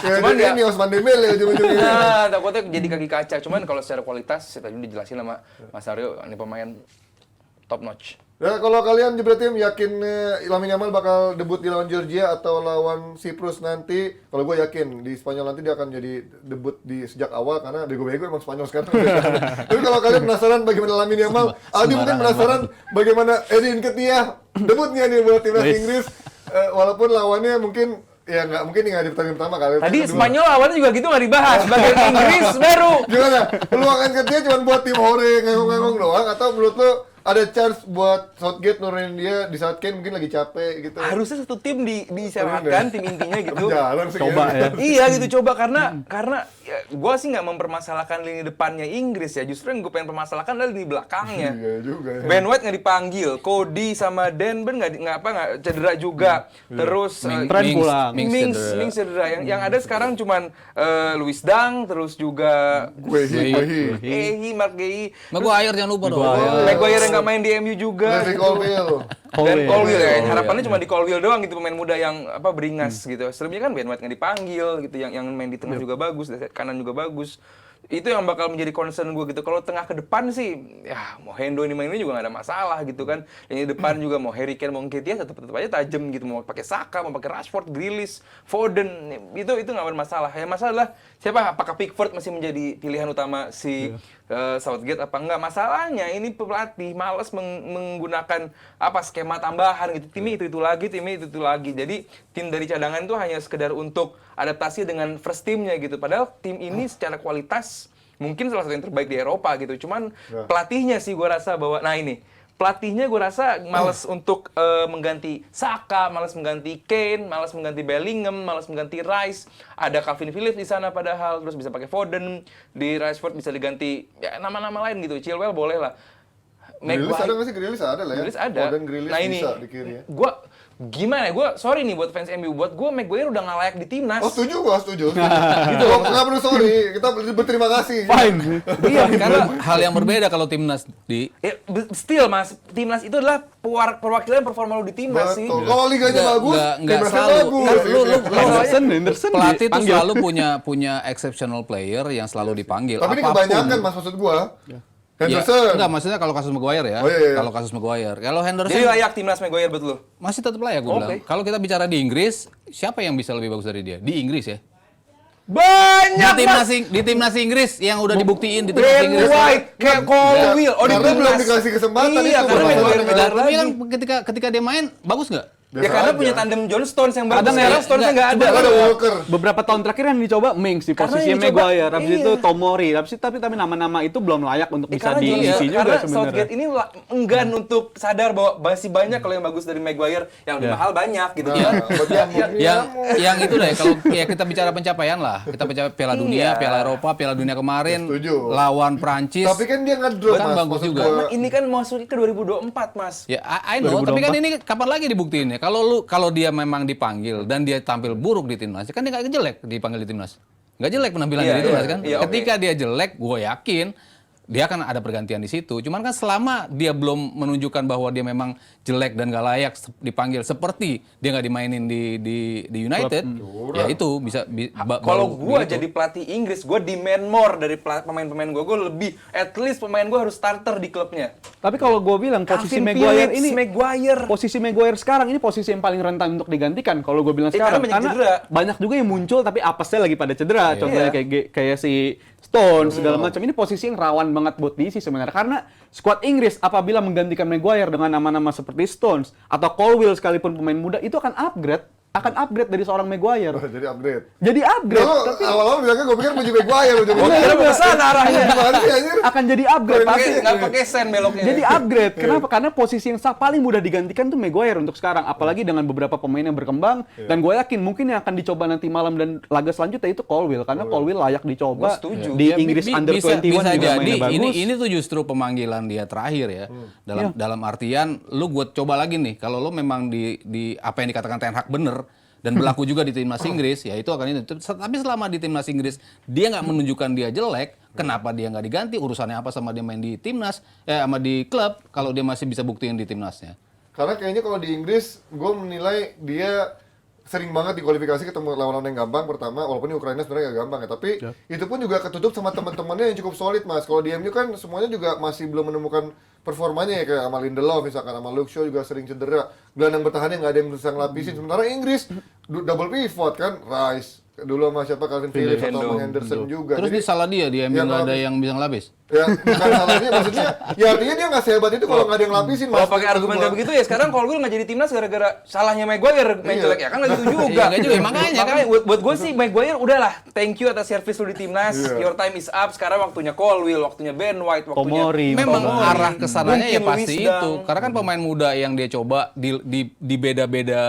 Cuman ini Osman Dembele ujung-ujungnya. Nah, takutnya jadi kaki kaca. Cuman kalau secara kualitas, tadi dijelasin sama Mas Aryo, ini pemain top notch. Ya kalau kalian berarti yakin Lamine Yamal bakal debut di lawan Georgia atau lawan Siprus nanti, kalau gue yakin di Spanyol nanti dia akan jadi debut di sejak awal karena bego-bego emang Spanyol sekarang. Tapi kalau kalian penasaran bagaimana Lamine Yamal, Aldi mungkin penasaran bagaimana Eddie Nketiah debutnya nih buat timnas Inggris, walaupun lawannya mungkin ya nggak mungkin nggak di pertandingan pertama kali. Tadi Spanyol awalnya juga gitu nggak dibahas. Bagian Inggris baru. Gimana? Peluang Nketiah cuma buat tim hore ngangong-ngangong doang atau menurut lo ada chance buat Southgate nurunin dia di saat Kane mungkin lagi capek gitu? Harusnya satu tim disyaratkan tim intinya gitu. Jarang sih. Coba ya. Iya gitu coba karena ya, gue sih nggak mempermasalahkan lini depannya Inggris ya, justru yang gue pengen permasalahkan adalah lini belakangnya. Iya juga ya. Ben White nggak dipanggil, Cody sama Denben nggak cedera juga. Terus Trent pulang. Mings cedera. Yang ada sekarang cuman Luis Dang, terus juga Guehi. Mark Guehi, Maguire jangan lupa dong. Maguire yang nggak main di MU juga. Levi Colwill. Dan Colwill ya, Colwill, harapannya cuma di Colwill doang gitu, pemain muda yang beringas gitu. Selebihnya kan Ben White nggak dipanggil gitu, yang main di tengah juga bagus, kanan juga bagus. Itu yang bakal menjadi concern gue gitu. Kalau tengah ke depan sih, ya mau Hendo ini main ini juga nggak ada masalah gitu kan. Lini depan juga mau Harry Kane, mau Nketiah tetap aja tajam gitu. Mau pakai Saka, mau pakai Rashford, Grealish, Foden, itu nggak bermasalah. Ya masalah siapa? Apakah Pickford masih menjadi pilihan utama si Southgate apa enggak? Masalahnya ini pelatih malas menggunakan skema tambahan gitu. Timnya itu lagi. Jadi tim dari cadangan itu hanya sekedar untuk adaptasi dengan first teamnya gitu. Padahal tim ini secara kualitas mungkin salah satu yang terbaik di Eropa gitu. Cuman pelatihnya sih gue rasa bahwa pelatihnya gue rasa malas untuk mengganti Saka, malas mengganti Kane, malas mengganti Bellingham, malas mengganti Rice. Ada Calvin Phillips di sana padahal, terus bisa pakai Foden, di Rashford bisa diganti ya nama-nama lain gitu. Chilwell boleh lah. Grealish ada nggak sih? Grealish ada lah ya. Grealish ada. Foden, Grealish Nah ini, bisa di kiri ya. gimana ya? Sorry nih buat fans MU, buat gue Maguire udah nggak layak di timnas. Oh setuju. Gitu. Nggak perlu sorry, kita berterima kasih. Fine. Iya, Karena hal yang berbeda kalau timnas di Still mas, timnas itu adalah perwakilan performa lu di timnas sih. Betul. Kalau liganya bagus, nggak timnasnya selalu. bagus. Henderson Pelatih itu dipanggil. selalu punya exceptional player yang selalu dipanggil. Tapi ini Apapun. kebanyakan mas maksud gua. Ya, Henderson. enggak, maksudnya kalau kasus Maguire ya. Oh, iya. Kalau kasus Maguire. Kalau Henderson Jadi layak timnas Maguire buat lu? masih tetap layak gue bilang. Kalau kita bicara di Inggris, siapa yang bisa lebih bagus dari dia? Di Inggris ya. Banyak Di timnas Inggris yang udah dibuktiin di timnas Ben Inggris. White, kayak Colwill, Karena di belum timnas. dikasih kesempatan Iya, itu. karena Masalahnya. Maguire Nah, belajar tapi lagi. kan ketika dia main bagus nggak? Ya Biasa karena aja. punya tandem John Stones yang bagus. Kadang Sekarang ya, Stones-nya nggak ada. Ada Walker. Beberapa tahun terakhir yang dicoba Mings di Karena posisi yang dicoba, Maguire, habis iya. itu Tomori, tapi nama-nama itu belum layak untuk bisa Karena diisi juga karena sebenarnya. Southgate ini enggan untuk sadar bahwa masih banyak kalau yang bagus dari Maguire, yang lebih mahal banyak gitu Nah, kan. Yang itu deh kalau ya kita bicara pencapaian lah. Kita bicara Piala Dunia, Piala Eropa, Piala Dunia kemarin Setuju. lawan Prancis. Tapi kan dia ngedrop Kan mas. bagus Maksud juga. gua. Karena ini kan masuk ke 2024 mas. Ya, I know, tapi kan ini kapan lagi dibuktiinnya? Kalau dia memang dipanggil dan dia tampil buruk di timnas, kan dia nggak jelek dipanggil di timnas. Nggak jelek penampilan Iya, di timnas iya, kan. iya, Ketika dia jelek, gue yakin dia akan ada pergantian di situ. Cuman kan selama dia belum menunjukkan bahwa dia memang jelek dan nggak layak dipanggil seperti dia nggak dimainin di United, ya itu bisa Kalau baru gue begitu. jadi pelatih Inggris, gue demand more dari pemain-pemain gue. Gue lebih, at least pemain gue harus starter di klubnya. Tapi kalau gue bilang posisi Calvin Maguire Phillips, ini Maguire. posisi Maguire sekarang ini posisi yang paling rentan untuk digantikan kalau gue bilang Karena sekarang banyak cedera. banyak juga yang muncul tapi apesnya lagi pada cedera. Contohnya kayak si Stone segala macam. Ini posisi yang rawan banget buat diisi sebenarnya karena skuad Inggris apabila menggantikan Maguire dengan nama-nama seperti Stones atau Colwill sekalipun pemain muda itu akan upgrade dari seorang Maguire. Oh, jadi upgrade. Jadi upgrade Kalau tapi awal-awal bilangnya gue pikir puji Maguire. Gue kira mau kesana arahnya. Gimana sih anjir? akan jadi upgrade pasti. Nggak pakai sen beloknya. Jadi upgrade. Kenapa? Karena posisi yang paling mudah digantikan tuh Maguire untuk sekarang. Apalagi dengan beberapa pemain yang berkembang. Dan gue yakin mungkin yang akan dicoba nanti malam dan laga selanjutnya itu Colwill. Karena Colwill layak dicoba. Gua setuju. Di Ya, Inggris Under 21 bisa juga jadi mainnya bagus. ini tuh justru pemanggilan dia terakhir ya. Dalam artian lu gue coba lagi nih kalau lu memang di apa yang dikatakan Ten Hag bener dan berlaku juga di timnas Inggris ya itu akan itu. Tapi selama di timnas Inggris dia nggak menunjukkan dia jelek, kenapa dia nggak diganti? Urusannya apa sama dia main di timnas sama di klub kalau dia masih bisa buktiin di timnasnya? Karena kayaknya kalau di Inggris, gue menilai dia sering banget di kualifikasi ketemu lawan-lawan yang gampang pertama, walaupun di Ukraina sebenarnya gak gampang ya, tapi itu pun juga ketutup sama teman-temannya yang cukup solid mas. Kalau di MU kan semuanya juga masih belum menemukan performanya ya, kayak sama Lindelof misalkan, sama Luke Shaw juga sering cedera, gelandang bertahannya nggak ada yang bisa ngelapisin. Sementara Inggris double pivot kan, Rice dulu sama siapa, Calvin Phillips atau sama Henderson juga. Terus Jadi, dia salah dia Ya, nggak ada ngelapis. yang bisa ngelapis. ya bukan salahnya, maksudnya ya artinya dia nggak sehebat itu kalau nggak ada yang lapisin mas. Kalau pakai argumen kayak begitu ya sekarang Colwill nggak jadi timnas gara-gara salahnya Maguire main jelek ya kan nggak gitu juga. Iya, nggak juga. Makanya kan. buat gue sih Maguire udahlah thank you atas service lu di timnas. Your time is up. Sekarang waktunya Colwill, waktunya Ben White, waktunya Tomori. Memang Tomori. arah kesananya ya Mungkin pasti Luis itu. Dang. Karena kan pemain muda yang dia coba di beda-beda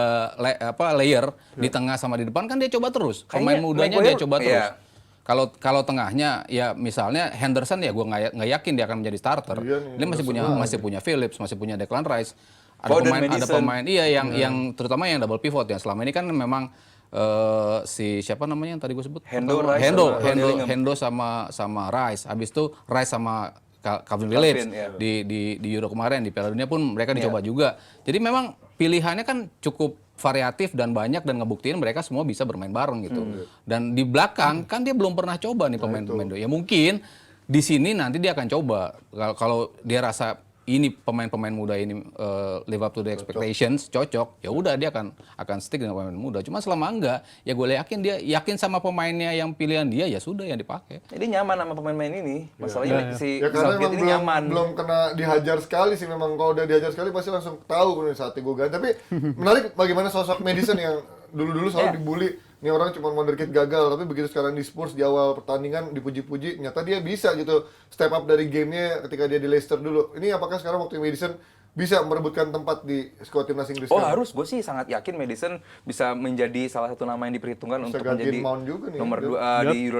layer di tengah sama di depan kan dia coba terus. Pemain Kayaknya mudanya Maguire, dia coba terus. iya. Kalau tengahnya ya misalnya Henderson ya gue nggak yakin dia akan menjadi starter. Iya nih, Dia masih punya Phillips, masih punya Declan Rice. Foden, Ada Madison. pemain yang terutama yang double pivot ya. Selama ini kan memang si siapa namanya yang tadi gue sebut? Hendo, Rice sama Bellingham. Hendo sama Rice. Habis itu Rice sama Calvin Phillips ya. di Euro kemarin di Piala Dunia pun mereka dicoba juga. Jadi memang pilihannya kan cukup variatif dan banyak dan ngebuktiin mereka semua bisa bermain bareng gitu. Dan di belakang kan dia belum pernah coba nih pemain-pemain. Ya mungkin di sini nanti dia akan coba kalau dia rasa ini pemain-pemain muda ini live up to the expectations, cocok, ya udah dia akan stick dengan pemain muda. Cuma selama enggak, ya gue yakin sama pemainnya yang pilihan dia ya sudah yang dipakai. Jadi nyaman sama pemain-pemain ini. Masalahnya si Ya karena Southgate emang ini nyaman. belum kena dihajar sekali sih, memang kalau udah dihajar sekali pasti langsung tahu nih saatnya gue ganti. Tapi menarik bagaimana sosok Madison yang dulu-dulu selalu dibully, ini orang cuma wonderkid gagal, tapi begitu sekarang di Spurs di awal pertandingan dipuji-puji, ternyata dia bisa gitu step up dari gamenya ketika dia di Leicester dulu. Ini apakah sekarang waktu Madison bisa merebutkan tempat di skuad timnas Inggris? Oh sekarang? harus, gue sih sangat yakin Madison bisa menjadi salah satu nama yang diperhitungkan Bisa untuk gantiin menjadi Mount juga nih, nomor ya. 2 di Euro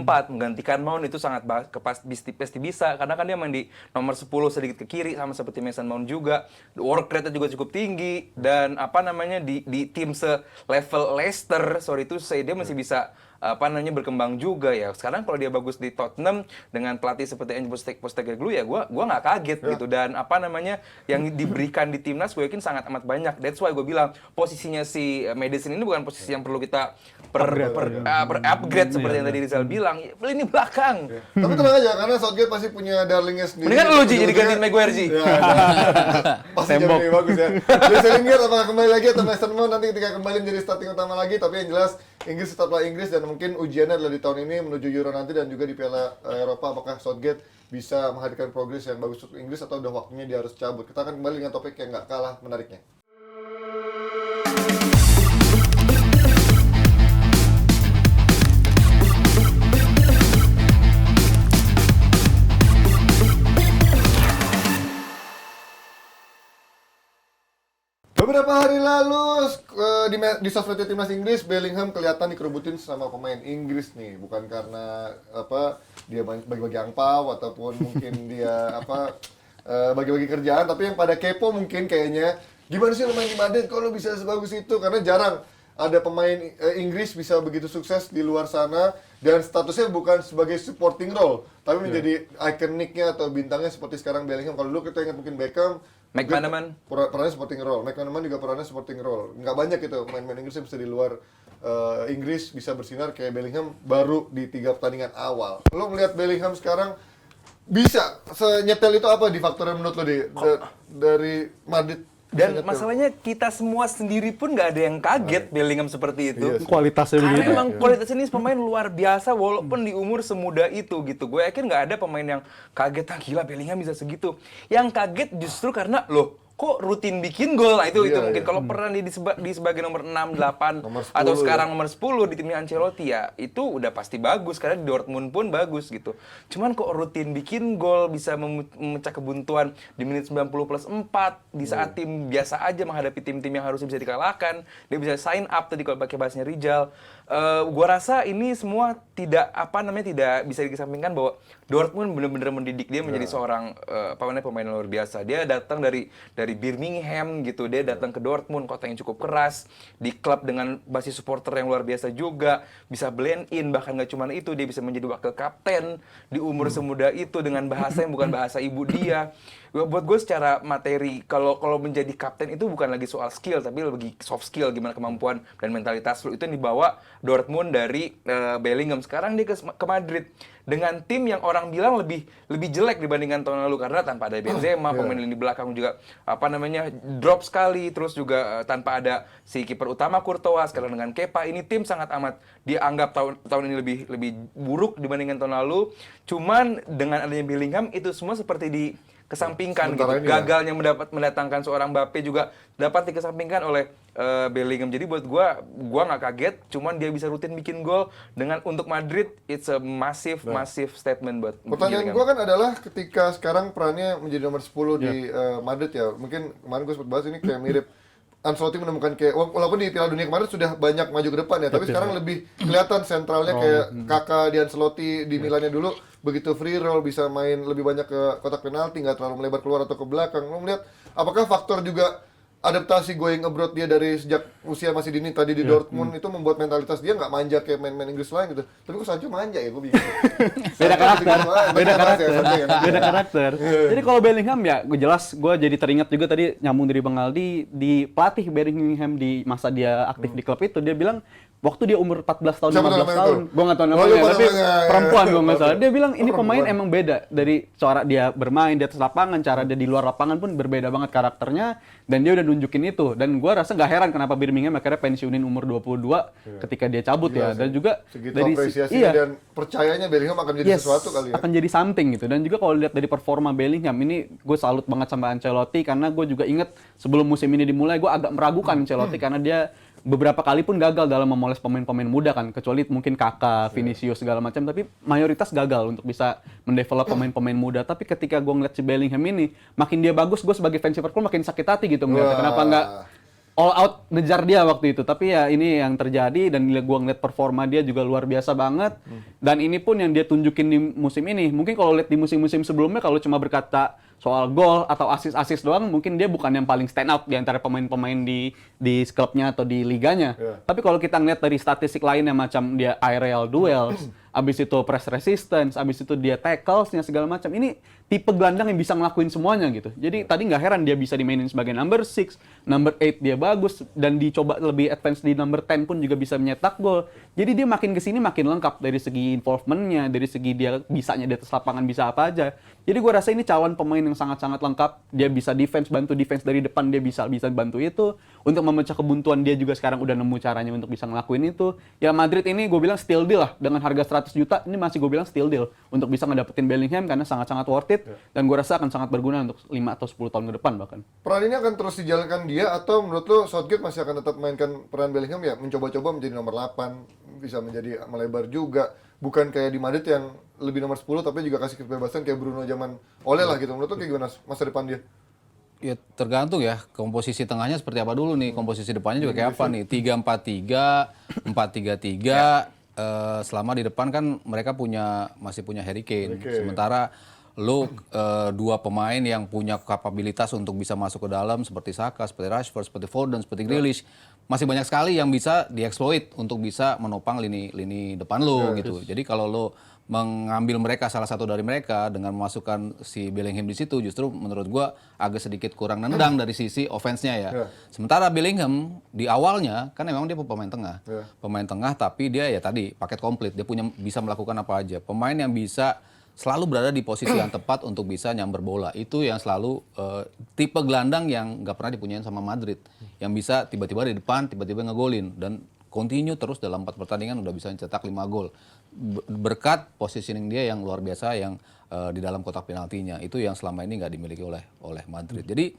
2024. Menggantikan Mount itu sangat pasti bisa, karena kan dia main di nomor 10 sedikit ke kiri sama seperti Mason Mount juga. Work rate-nya juga cukup tinggi, dan apa namanya di tim se-level Leicester, itu dia masih bisa berkembang juga ya. Sekarang kalau dia bagus di Tottenham dengan pelatih seperti Ange Postecoglou ya gua nggak kaget gitu. Dan yang diberikan di timnas gue yakin sangat amat banyak. That's why gue bilang posisinya si Madison ini bukan posisi yang perlu kita upgrade seperti yang tadi Rizal bilang. Ini belakang. Tapi tenang aja, karena Southgate pasti punya darlingnya sendiri. Mendingan lu Ji jadi gantiin Maguire Ji. Ya, pasti jadi bagus ya. Jesse Lingard apakah kembali lagi atau Mason Mount nanti ketika kembali menjadi starting utama lagi? Tapi yang jelas Inggris tetaplah Inggris, dan mungkin ujiannya adalah di tahun ini menuju Euro nanti dan juga di Piala Eropa. Apakah Southgate bisa menghadirkan progres yang bagus untuk Inggris atau udah waktunya dia harus cabut? Kita akan kembali dengan topik yang nggak kalah menariknya. Beberapa hari lalu di sosmed timnas Inggris, Bellingham kelihatan dikerubutin sama pemain Inggris nih, bukan karena dia bagi-bagi angpau ataupun mungkin dia bagi-bagi kerjaan, tapi yang pada kepo mungkin kayaknya gimana sih lo main di Madrid kok lo bisa sebagus itu, karena jarang ada pemain Inggris bisa begitu sukses di luar sana dan statusnya bukan sebagai supporting role tapi menjadi ikoniknya atau bintangnya seperti sekarang Bellingham. Kalau dulu kita ingat mungkin Beckham, McManaman perannya supporting role, McManaman juga perannya supporting role. Nggak banyak gitu main-main Inggris yang bisa di luar Inggris bisa bersinar kayak Bellingham baru di 3 pertandingan awal. Lo melihat Bellingham sekarang bisa senyetel itu apa di faktornya menurut lo dari Madrid? dan masalahnya kita semua sendiri pun nggak ada yang kaget Bellingham seperti itu. Iya sih. Kualitasnya Karena begitu. memang kualitas ini pemain luar biasa walaupun di umur semuda itu gitu. Gue yakin nggak ada pemain yang kaget, gila Bellingham bisa segitu. Yang kaget justru karena loh kok rutin bikin gol. Nah, itu Iya, mungkin iya. kalau pernah di sebagai nomor 6, 8 Nomor 10 atau sekarang ya. nomor 10 di timnya Ancelotti ya itu udah pasti bagus karena di Dortmund pun bagus gitu. Cuman kok rutin bikin gol, bisa memecah kebuntuan di menit 90 plus 4 di saat tim biasa aja menghadapi tim-tim yang harusnya bisa dikalahkan. Dia bisa sign up tadi kalau pakai bahasanya Rijal. Gua rasa ini semua tidak bisa dikesampingkan bahwa Dortmund benar-benar mendidik dia menjadi seorang pemain luar biasa. Dia datang dari Birmingham gitu, dia datang ke Dortmund, kota yang cukup keras, di klub dengan basis supporter yang luar biasa juga, bisa blend in, bahkan nggak cuma itu, dia bisa menjadi wakil kapten di umur semuda itu dengan bahasa yang bukan bahasa ibu dia. Buat gue secara materi, kalau menjadi kapten itu bukan lagi soal skill, tapi lebih soft skill, gimana kemampuan dan mentalitas lu. Itu yang dibawa Dortmund dari Bellingham. Sekarang dia ke Madrid dengan tim yang orang bilang lebih jelek dibandingkan tahun lalu karena tanpa ada Benzema, pemain lini belakang juga drop sekali, terus juga tanpa ada si kiper utama Courtois. Sekarang dengan Kepa, ini tim sangat amat dianggap tahun ini lebih buruk dibandingkan tahun lalu. Cuman dengan adanya Bellingham itu semua seperti dikesampingkan gitu. Gagalnya mendatangkan seorang Mbappe juga dapat dikesampingkan oleh Bellingham. Jadi buat gua nggak kaget, cuman dia bisa rutin bikin gol untuk Madrid, it's a massive statement buat Pertanyaan Bellingham. gue kan adalah ketika sekarang perannya menjadi nomor 10 di Madrid ya, mungkin kemarin gue sempat bahas ini kayak mirip Ancelotti menemukan kayak, walaupun di Piala Dunia kemarin sudah banyak maju ke depan ya, tapi sekarang lebih kelihatan sentralnya kayak kakak di Ancelotti di Milannya dulu, begitu free roll bisa main lebih banyak ke kotak penalti, nggak terlalu melebar keluar atau ke belakang. Lo melihat apakah faktor juga adaptasi going abroad dia dari sejak usia masih dini tadi di Dortmund itu membuat mentalitas dia nggak manja kayak main-main Inggris lain gitu. Tapi kok Sancho manja ya, gue bingung. Beda karakter, ya. beda karakter. Jadi kalau Bellingham ya, gue jelas gue jadi teringat juga tadi nyambung dari Bang Aldi, di pelatih Bellingham di masa dia aktif di klub itu, dia bilang waktu dia umur 14 tahun, Siapa 15 namanya tahun, itu? gue nggak tahu Oh, namanya, lupa tapi namanya. perempuan gue nggak salah. Dia bilang ini perempuan. pemain emang beda dari cara dia bermain di atas lapangan, cara dia di luar lapangan pun berbeda banget karakternya, dan dia udah nunjukin itu. Dan gue rasa nggak heran kenapa Birmingham akhirnya pensiunin umur 22 ketika dia cabut ya. Dan juga Segitu dari apresiasinya dan percayanya Bellingham akan jadi sesuatu kali ya. akan jadi something gitu. Dan juga kalau lihat dari performa Bellingham ini, gue salut banget sama Ancelotti karena gue juga inget sebelum musim ini dimulai gue agak meragukan Ancelotti karena dia beberapa kali pun gagal dalam memoles pemain-pemain muda kan, kecuali mungkin Kakak, Vinicius segala macam, tapi mayoritas gagal untuk bisa mendevelop pemain-pemain muda. Tapi ketika gue ngeliat si Bellingham ini, makin dia bagus, gue sebagai fans Liverpool makin sakit hati gitu ngeliatnya. Kenapa nggak all out ngejar dia waktu itu? Tapi ya ini yang terjadi, dan gue ngeliat performa dia juga luar biasa banget. Dan ini pun yang dia tunjukin di musim ini. Mungkin kalau lihat di musim-musim sebelumnya, kalau cuma berkata soal gol atau asis-asis doang, mungkin dia bukan yang paling stand out di antara pemain-pemain di klubnya atau di liganya. Tapi kalau kita ngeliat dari statistik lainnya, macam dia aerial duels, abis itu press resistance, abis itu dia tackles-nya segala macam, ini tipe gelandang yang bisa ngelakuin semuanya gitu. Jadi tadi nggak heran dia bisa dimainin sebagai number 6, number 8 dia bagus, dan dicoba lebih advance di number 10 pun juga bisa menyetak gol. Jadi dia makin kesini makin lengkap dari segi involvement-nya, dari segi dia bisanya di atas lapangan bisa apa aja. Jadi gue rasa ini calon pemain yang sangat-sangat lengkap. Dia bisa defense, bantu defense dari depan, dia bisa bantu itu. Untuk memecah kebuntuan dia juga sekarang udah nemu caranya untuk bisa ngelakuin itu. Ya Madrid ini gue bilang steal deal lah, dengan harga 100 juta ini masih gue bilang steal deal untuk bisa ngedapetin Bellingham, karena sangat-sangat worth it. Dan gue rasa akan sangat berguna untuk 5 atau 10 tahun ke depan bahkan. Peran ini akan terus dijalankan dia, atau menurut lo Southgate masih akan tetap mainkan peran Bellingham ya, mencoba-coba menjadi nomor 8, bisa menjadi melebar juga, bukan kayak di Madrid yang lebih nomor 10 tapi juga kasih kebebasan kayak Bruno zaman Ole lah gitu. Menurut lo kayak gimana masa depan dia? Ya tergantung ya, komposisi tengahnya seperti apa dulu nih, komposisi depannya juga kayak apa nih, 3-4-3, 4-3-3, selama di depan kan mereka masih punya Harry Kane. Sementara lo dua pemain yang punya kapabilitas untuk bisa masuk ke dalam seperti Saka, seperti Rashford, seperti Foden, seperti Grealish, masih banyak sekali yang bisa dieksploit untuk bisa menopang lini depan lo gitu. Jadi kalau lo mengambil mereka, salah satu dari mereka, dengan memasukkan si Bellingham di situ, justru menurut gua agak sedikit kurang nendang dari sisi offense-nya ya. Sementara Bellingham di awalnya kan memang dia pemain tengah. Pemain tengah tapi dia ya tadi paket komplit, dia bisa melakukan apa aja. Pemain yang bisa selalu berada di posisi yang tepat untuk bisa nyamber bola. Itu yang selalu tipe gelandang yang nggak pernah dipunyain sama Madrid. Yang bisa tiba-tiba di depan, tiba-tiba ngegolin. Dan continue terus dalam 4 pertandingan udah bisa mencetak 5 gol. Berkat positioning dia yang luar biasa yang di dalam kotak penaltinya. Itu yang selama ini nggak dimiliki oleh Madrid. Jadi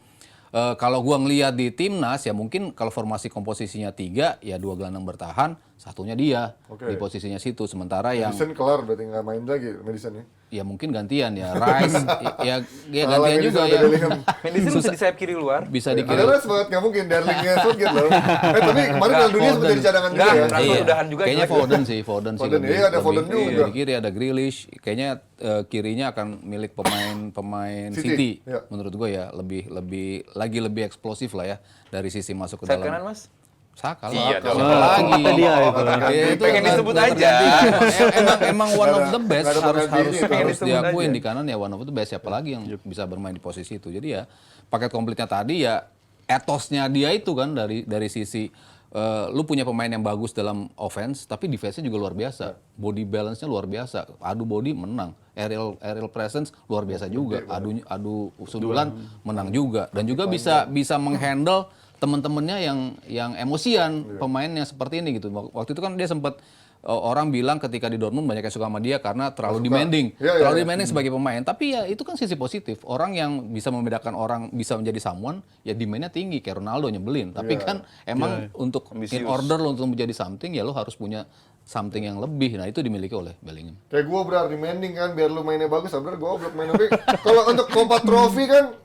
kalau gua ngelihat di timnas ya mungkin kalau formasi komposisinya 3 ya 2 gelandang bertahan, satunya dia di posisinya situ. Sementara yang Madison kelar berarti nggak main lagi Madison ya? Ya mungkin gantian ya, Rice ya Salah gantian Madison juga ada ya. Bellingham. Madison bisa di sayap kiri luar. Bisa Ada dikira. Rashford, nggak mungkin, darlingnya Southgate loh. Tapi kemarin Piala Dunia sempat jadi cadangan juga Enggak, ya. Rashford udahan juga Kayaknya jelek. Foden sih Foden, lebih- iya, ada Foden lebih- juga. Di kiri ada Grealish, kayaknya kirinya akan milik pemain City, City. iya. Menurut gue ya lebih eksplosif lah ya dari sisi masuk ke Sayap dalam. kanan, Mas? Saka lah. Iya dong. Siapa lagi? Tempatnya dia itu. Ya, itu Pengen nggak- disebut nggak aja. terjadi. Emang one of the best, nggak ada harus penggantinya itu. Pengen harus disebut diakuin aja. di kanan ya one of the best. Siapa lagi yang bisa bermain di posisi itu? Jadi ya paket komplitnya tadi ya etosnya dia itu kan dari sisi lu punya pemain yang bagus dalam offense tapi defense-nya juga luar biasa. Body balance-nya luar biasa. Adu body menang. Aerial presence luar biasa juga. Adu sundulan menang juga dan juga bisa menghandle teman-temannya yang emosian pemainnya seperti ini gitu. Waktu itu kan dia sempat orang bilang ketika di Dortmund banyak yang suka sama dia karena terlalu demanding. Terlalu demanding sebagai pemain. Tapi ya itu kan sisi positif. Orang yang bisa membedakan orang bisa menjadi someone, ya demand-nya tinggi. Kayak Ronaldo nyebelin. Tapi kan emang untuk in order lo untuk menjadi something, ya lo harus punya something yang lebih. Nah itu dimiliki oleh Bellingham. Kayak gue berarti demanding kan biar lu mainnya bagus, sebenarnya gue blok main tapi kalau untuk kompat trofi kan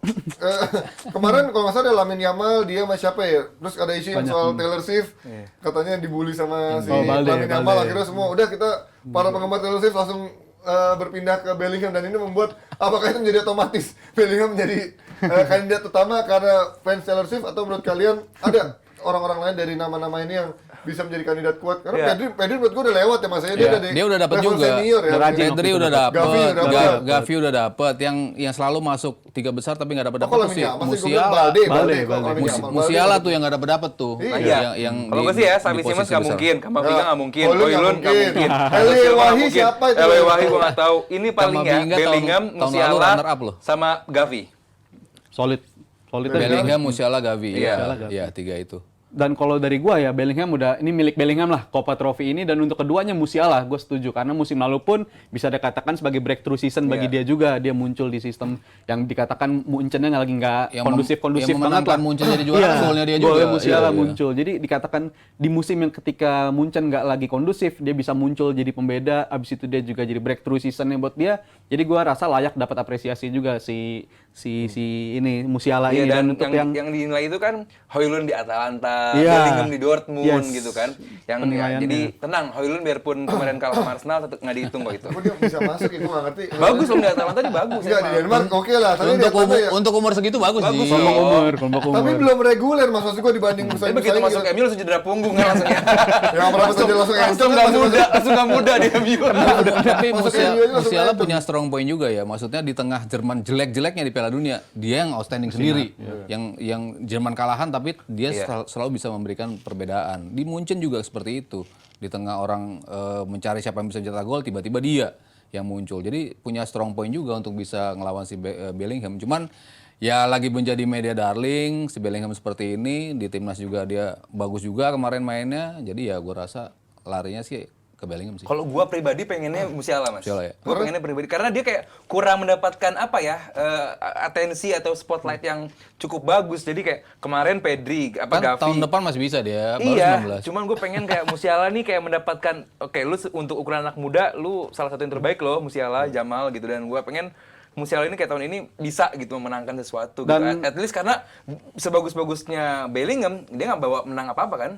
kemarin kalau nggak salah ada Lamine Yamal, dia sama siapa ya, terus ada isu yang soal Taylor Swift katanya dibully sama si Lamine Yamal, akhirnya semua udah kita para penggemar Taylor Swift langsung berpindah ke Bellingham, dan ini membuat apakah itu menjadi otomatis Bellingham menjadi kandidat utama karena fans Taylor Swift, atau menurut kalian ada orang-orang lain dari nama-nama ini yang bisa menjadi kandidat kuat? Karena Pedri menurut gue udah lewat ya masanya, Dia udah dapat level juga. senior ya. Pedri udah dapat, Gavi udah dapat. Gavi udah dapat. Yang selalu masuk 3 besar tapi nggak dapat Oh, kalau tuh si Lamine Yamal sih gue bilang Musiala. Balde. Balde. Kalau Lamine Yamal, Musiala tuh yang nggak dapat tuh. Iya. Yang Kalau gue sih ya, Xavi Simons nggak mungkin, Kamavinga nggak mungkin, Hoylund nggak Hoylund nggak mungkin. mungkin, Ele Silva nggak Wahi mungkin. siapa itu? Ele Wahi gue nggak tahu. Ini paling ya Kamavinga Bellingham, tahun lalu Musiala, runner up loh. sama Gavi. Solid. Solid aja. Bellingham, Musiala, Gavi. Iya. Iya, 3 itu. Dan kalau dari gua ya Bellingham ini milik Bellingham lah Copa Trophy ini, dan untuk keduanya Musiala gue setuju karena musim lalu pun bisa dikatakan sebagai breakthrough season bagi dia juga, dia muncul di sistem yang dikatakan Munchen-nya lagi nggak kondusif banget memenangkan lah. Munchen jadi juara, golnya dia juga. Golnya Musiala Iya. muncul. Jadi dikatakan di musim yang ketika Munchen nggak lagi kondusif dia bisa muncul jadi pembeda, abis itu dia juga jadi breakthrough seasonnya buat dia. Jadi gua rasa layak dapat apresiasi juga si ini Musiala Iya, ini. dan untuk yang dinilai itu kan Højlund di Atalanta, Iya. Bellingham di Dortmund Yes. gitu kan. Yang Penilaiannya. jadi tenang, Højlund biarpun kemarin kalah sama Arsenal tetap nggak dihitung kok itu. Kok dia bisa masuk ya, gue nggak ngerti. Bagus loh di Atalanta, dia bagus. Enggak, di Denmark oke lah. Tapi di Untuk Atlanta ya. untuk umur segitu bagus, Bagus sih. loh. kelompok umur. Tapi belum reguler maksud gue dibanding Tapi bersaing begitu masuk MU langsung cedera punggung kan langsung ya. Yang berapa saja langsung Langsung nggak muda, langsung nggak muda di MU. Tapi Masuk MU aja langsung Musiala item. punya strong point juga ya. Maksudnya di tengah Jerman jelek-jeleknya di Piala Dunia, dia yang outstanding sendiri. Yang Jerman kalahan tapi dia selalu bisa memberikan perbedaan. Di Munchen juga seperti itu. Di tengah orang mencari siapa yang bisa mencetak gol, tiba-tiba dia yang muncul. Jadi punya strong point juga untuk bisa ngelawan si Bellingham. Cuman ya lagi menjadi media darling si Bellingham seperti ini, di timnas juga dia bagus juga kemarin mainnya. Jadi ya gue rasa larinya sih ke Bellingham sih. Kalau gua pribadi pengennya Musiala, Mas. Musiala ya? Gua pengennya pribadi karena dia kayak kurang mendapatkan apa ya, atensi atau spotlight yang cukup bagus. Jadi kayak kemarin Pedri, Kan Gavi. tahun depan masih bisa dia, baru Iya, 19. cuman gue pengen kayak Musiala nih kayak mendapatkan, oke, lu untuk ukuran anak muda, lu salah satu yang terbaik loh, Musiala, Jamal gitu, dan gue pengen Musiala ini kayak tahun ini bisa gitu memenangkan sesuatu. Dan- gitu. At least karena sebagus-bagusnya Bellingham, dia nggak bawa menang apa-apa kan?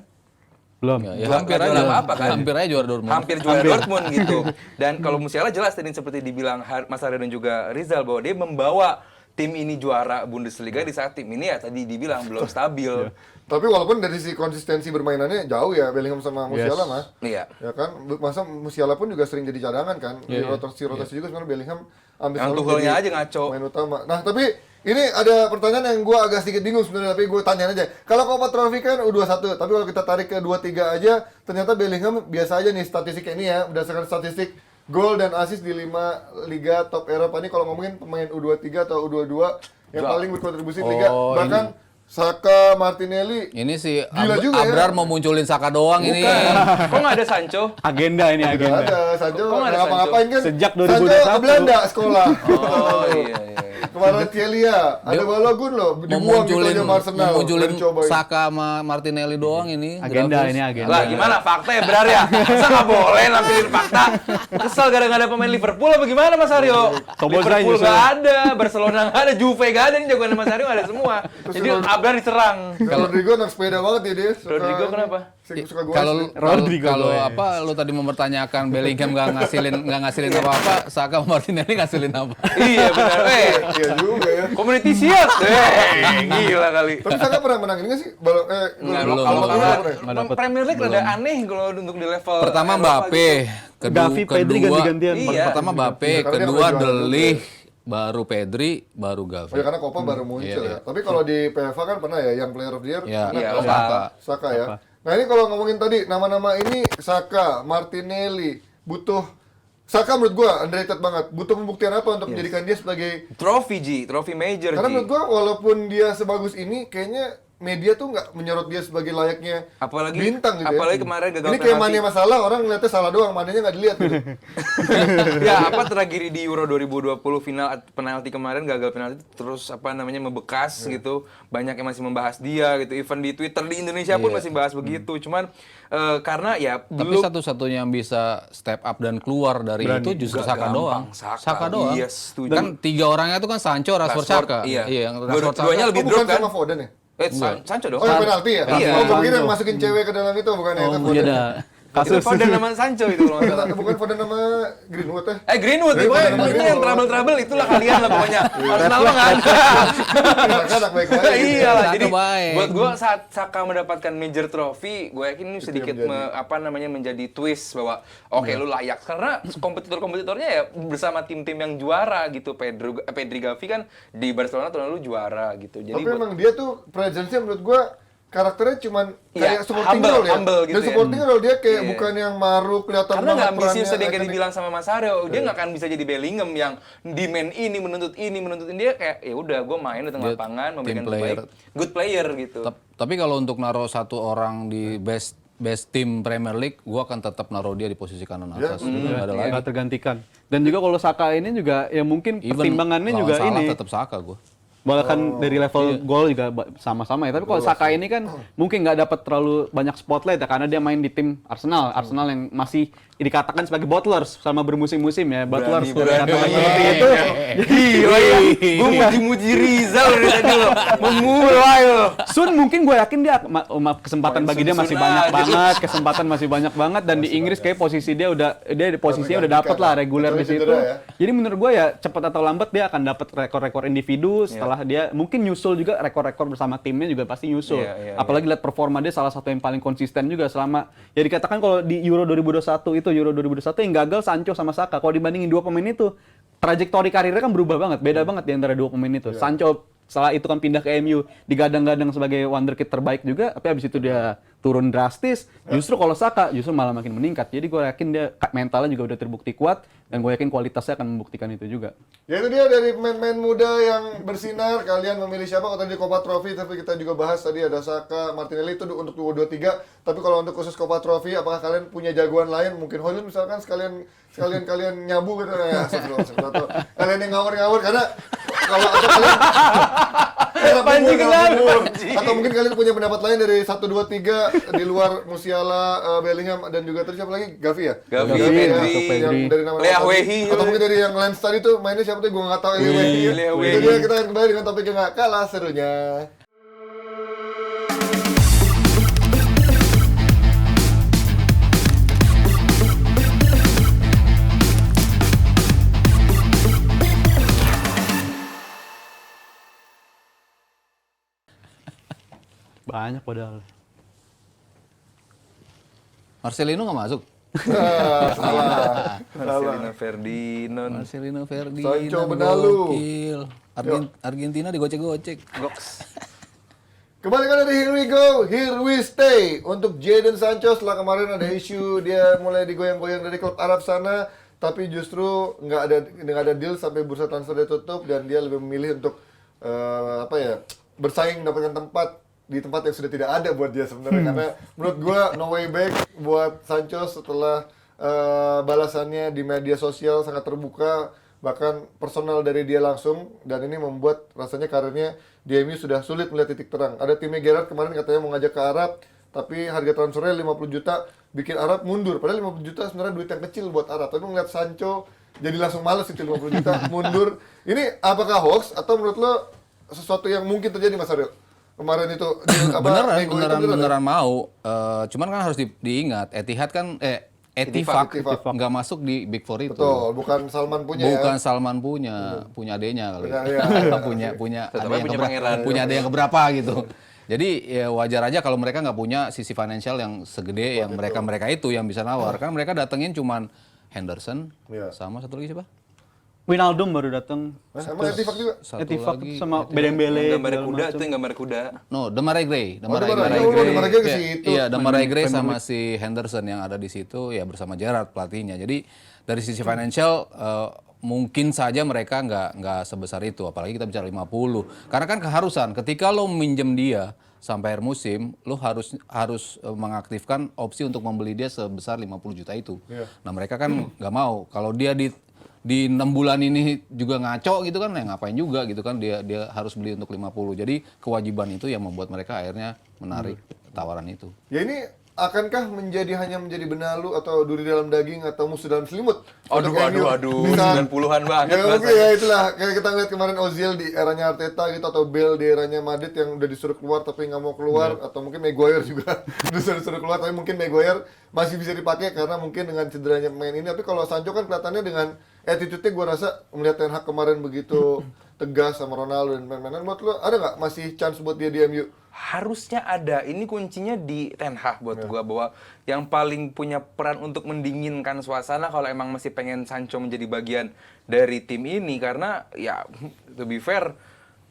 Belum. Ya, Nggak juara apa-apa kan? Hampir aja juara Dortmund. Hampir juara Dortmund gitu. Dan kalau Musiala jelas tadi seperti dibilang Mas Arya dan juga Rizal bahwa dia membawa tim ini juara Bundesliga di saat tim ini ya tadi dibilang belum stabil. Tapi walaupun dari si konsistensi bermainannya jauh ya Bellingham sama Musiala mah. Iya. Ya kan, masa Musiala pun juga sering jadi cadangan kan. Di rotasi juga sebenarnya Bellingham ambil Yang selalu Tuchelnya jadi aja ngaco. Main utama. Nah, tapi ini ada pertanyaan yang gua agak sedikit bingung sebenarnya, tapi gue tanya aja. Kalau Copa Trophy kan U21, tapi kalau kita tarik ke 23 aja, ternyata Bellingham biasa aja nih statistiknya ini ya, berdasarkan statistik gol dan assist di 5 liga top Eropa ini kalau ngomongin pemain U23 atau U22 yang paling berkontribusi di liga. Bahkan Saka, Martinelli. Ini si Gila juga ya. Abrar mau munculin Saka doang ini. Kok nggak ada Sancho? Agenda ini Gak agenda. ada, Sancho Kok nggak ada ngapa-ngapain kan? Sejak Sancho 2021. ke Belanda sekolah. Oh iya iya. Kemarin Kelia, ada Balogun loh, dibuang gitu aja sama Arsenal. Memunculin Dicobain. Saka sama Martinelli doang ini. Agenda grafis. ini agenda. Lah gimana fakta ya benar ya? Masa nggak boleh nampilin fakta? Kesel gara-gara ada pemain Liverpool apa gimana Mas Aryo? Sobozlai Liverpool nyusul. nggak ada, Barcelona nggak ada, Juve nggak ada, ini jagoan Mas Aryo nggak ada semua. Jadi Abrar diserang. Kalau Rodrigo anak sepeda banget ya dia. Suka- Rodrigo kenapa? Suka gua Kalau Rodrigo kalau gue. apa lu tadi mempertanyakan Bellingham nggak ngasilin apa-apa, Saka sama Martinelli ngasilin apa? Iya benar. Iya juga ya. Community Shield. Gila kali. Tapi Saka pernah menang ini nggak sih? Balon Nggak, belum, kalau belum. karena Premier League rada aneh kalau untuk di level Pertama Eropa Mbappe, gitu. Gavi, Pedri ganti-gantian. Iya. Pertama Mbappe, Iya, karena dia kedua nggak De juara Ligt, baru Pedri, baru Gavi. Oh ya karena Copa baru muncul Iya, ya. Tapi kalau di PFA kan pernah ya yang Player of the Year. Iya, pernah Iya, kan? Opa. Saka ya. Nah ini kalau ngomongin tadi nama-nama ini Saka, Martinelli butuh Saka menurut gua underrated banget. Butuh pembuktian apa untuk menjadikan dia sebagai Trofi major karena Ji. menurut gua walaupun dia sebagus ini kayaknya media tuh nggak menyorot dia sebagai layaknya Apalagi- bintang gitu apalagi ya. kemarin gagal Ini kayak penalti. Mane masalah orang ngeliatnya salah doang, Manenya nggak dilihat gitu. Ya apa tragedi di Euro 2020 final penalti kemarin gagal penalti terus apa namanya membekas gitu, banyak yang masih membahas dia gitu, even di Twitter di Indonesia pun masih bahas begitu, cuman karena ya Tapi belum satu-satunya yang bisa step up dan keluar dari itu justru Nggak Saka gampang, doang. Saka. doang. Iya, setuju. Kan tiga orangnya itu kan Sancho, Rashford, Saka. iya. yang Rashford, Saka. Dua-duanya lebih Oh, bukan drop kan? sama Foden ya? Sancho dong. Oh yang penalti ya? Iya. Oh gue kira yang masukin cewek ke dalam itu bukan ya? Itu Oh, Foden. beda. Itu Kasus. Foden nama Sancho itu kalau nggak salah. Bukan Foden nama Greenwood ya? Greenwood, Greenwood, pokoknya nama itu yang Greenwood. trouble-trouble itulah kalian lah pokoknya. Arsenal mah nggak ada. Saka anak baik-baik gitu. Iya lah, Saka jadi baik. buat gue saat Saka mendapatkan major trophy, gue yakin ini sedikit menjadi. menjadi twist bahwa oke lu layak karena kompetitor-kompetitornya ya bersama tim-tim yang juara gitu. Pedri Gavi kan di Barcelona tahun lalu juara gitu. Jadi Tapi emang dia tuh presence-nya menurut gua karakternya cuman Iya, kayak supporting humble, role ya. humble gitu Dan ya. supporting role dia kayak Iya. bukan yang maruk kelihatan Karena banget nggak ambisius perannya, tadi yang kayak ikonik. dibilang sama Mas Aryo, dia nggak akan bisa jadi Bellingham yang demand ini menuntut ini dia kayak ya udah gue main di tengah Dia lapangan memberikan team terbaik, player. good player gitu. Tapi kalau untuk naruh satu orang di best tim Premier League, gua akan tetap naruh dia di posisi kanan atas. Nggak ada lagi. Nggak tergantikan. Dan juga kalau Saka ini juga ya mungkin Even pertimbangannya lawan juga Salah ini. tetap Saka gua. Bahkan dari level gol juga sama-sama ya. Tapi kalau Saka ini kan mungkin nggak dapat terlalu banyak spotlight ya karena dia main di tim Arsenal. Arsenal yang masih dikatakan sebagai bottlers selama bermusim-musim ya. Bottlers dikatakan seperti itu. Gila ya, gue muji-muji Rizal dari tadi loh, memulai loh. Sun mungkin gue yakin dia kesempatan bagi dia masih Sun-sun banyak aja. banget, kesempatan masih banyak banget dan di Inggris kayak posisi dia di posisinya udah dapet lah reguler di Kecuali situ. cedera ya. Jadi menurut gue ya cepat atau lambat dia akan dapat rekor-rekor individu setelah dia mungkin nyusul juga rekor-rekor bersama timnya juga pasti nyusul. Iya, Apalagi lihat performa dia salah satu yang paling konsisten juga selama ya dikatakan kalau di Euro 2021 yang gagal Sancho sama Saka. Kalau dibandingin dua pemain itu trajektori karirnya kan berubah banget, beda banget di antara dua pemain itu. Sancho setelah itu kan pindah ke MU, digadang-gadang sebagai wonderkid terbaik juga, tapi habis itu dia turun drastis. Justru kalau Saka justru malah makin meningkat. Jadi gue yakin dia mentalnya juga udah terbukti kuat dan gue yakin kualitasnya akan membuktikan itu juga. Ya itu dia dari pemain-pemain muda yang bersinar. Kalian memilih siapa? Kalau tadi Copa Trophy, tapi kita juga bahas tadi ada Saka, Martinelli itu untuk U23. Tapi kalau untuk khusus Copa Trophy, apakah kalian punya jagoan lain? Mungkin Hollywood misalkan sekalian kalian nyabu gitu ya. Atau kalian yang ngawur-ngawur karena kalau atau kalian Panji kenapa? atau mungkin kalian punya pendapat lain dari 1 2 3 di luar Musiala, Bellingham dan juga tadi siapa lagi? Gavi ya? Gavi, ya, Pedri, yang dari nama Lea Wehi. atau mungkin dari yang Lens tadi tuh mainnya siapa tuh gue nggak tahu. Lea Wehi. Itu dia, kita akan kembali dengan topik yang nggak kalah serunya. Banyak padahal. Marcelino nggak masuk. Salah. Marcelino Ferdinand. Marcelino Ferdinand. Sancho Benalu. gokil. Argentina digocek-gocek. Goks. Kembali kan dari Here We Go, Here We Stay. Untuk Jadon Sancho setelah kemarin ada isu dia mulai digoyang-goyang dari klub Arab sana, tapi justru nggak ada deal sampai bursa transfer dia tutup dan dia lebih memilih untuk bersaing mendapatkan tempat di tempat yang sudah tidak ada buat dia sebenarnya. Karena menurut gua no way back buat Sancho setelah balasannya di media sosial sangat terbuka, bahkan personal dari dia langsung, dan ini membuat rasanya karirnya di MU sudah sulit melihat titik terang. Ada timnya Gerrard kemarin katanya mau ngajak ke Arab, tapi harga transfernya 50 juta, bikin Arab mundur. Padahal 50 juta sebenarnya duit yang kecil buat Arab, tapi ngeliat Sancho jadi langsung males itu 50 juta, mundur. Ini apakah hoax atau menurut lo sesuatu yang mungkin terjadi, Mas Aryo? Kemarin itu beneran mau. Cuman kan harus diingat, Etihad kan Etifak nggak masuk di Big Four itu. Betul, bukan Salman punya Bukan ya. Salman punya adenya kali. punya Tetap aja punya pangeran. punya ada yang keberapa gitu. Jadi ya wajar aja kalau mereka nggak punya sisi financial yang segede yang mereka itu yang bisa nawar. Kan mereka datengin cuman Henderson sama satu lagi siapa? Wijnaldum baru datang. Sama Etifak juga. Satu Etifak lagi. sama Dembele. Gambar segala kuda macam. itu yang gambar kuda. No, Demarai Gray. Demarai Gray ke situ. Iya, Demarai Gray sama si Henderson yang ada di situ ya bersama Gerrard pelatihnya. Jadi dari sisi financial mungkin saja mereka nggak sebesar itu, apalagi kita bicara 50. Karena kan keharusan ketika lo minjem dia sampai akhir musim, lo harus mengaktifkan opsi untuk membeli dia sebesar 50 juta itu. Nah, mereka kan nggak mau. Kalau dia di 6 bulan ini juga ngaco gitu kan, ya ngapain juga gitu kan, dia harus beli untuk 50. Jadi kewajiban itu yang membuat mereka akhirnya menarik tawaran itu. Ya ini akankah hanya menjadi benalu atau duri dalam daging atau musuh dalam selimut? Aduh, 90-an banget. Ya oke ya itulah, kayak kita ngeliat kemarin Ozil di eranya Arteta gitu, atau Bale di eranya Madrid yang udah disuruh keluar tapi nggak mau keluar, atau mungkin Maguire juga disuruh keluar tapi mungkin Maguire masih bisa dipakai karena mungkin dengan cederanya pemain ini. Tapi kalau Sancho kan kelihatannya dengan attitude-nya, gue rasa melihat Ten Hag kemarin begitu tegas sama Ronaldo dan main-mainan, menurut lo ada nggak masih chance buat dia di MU? Harusnya ada. Ini kuncinya di Ten Hag buat gua, bahwa yang paling punya peran untuk mendinginkan suasana kalau emang masih pengen Sancho menjadi bagian dari tim ini, karena ya to be fair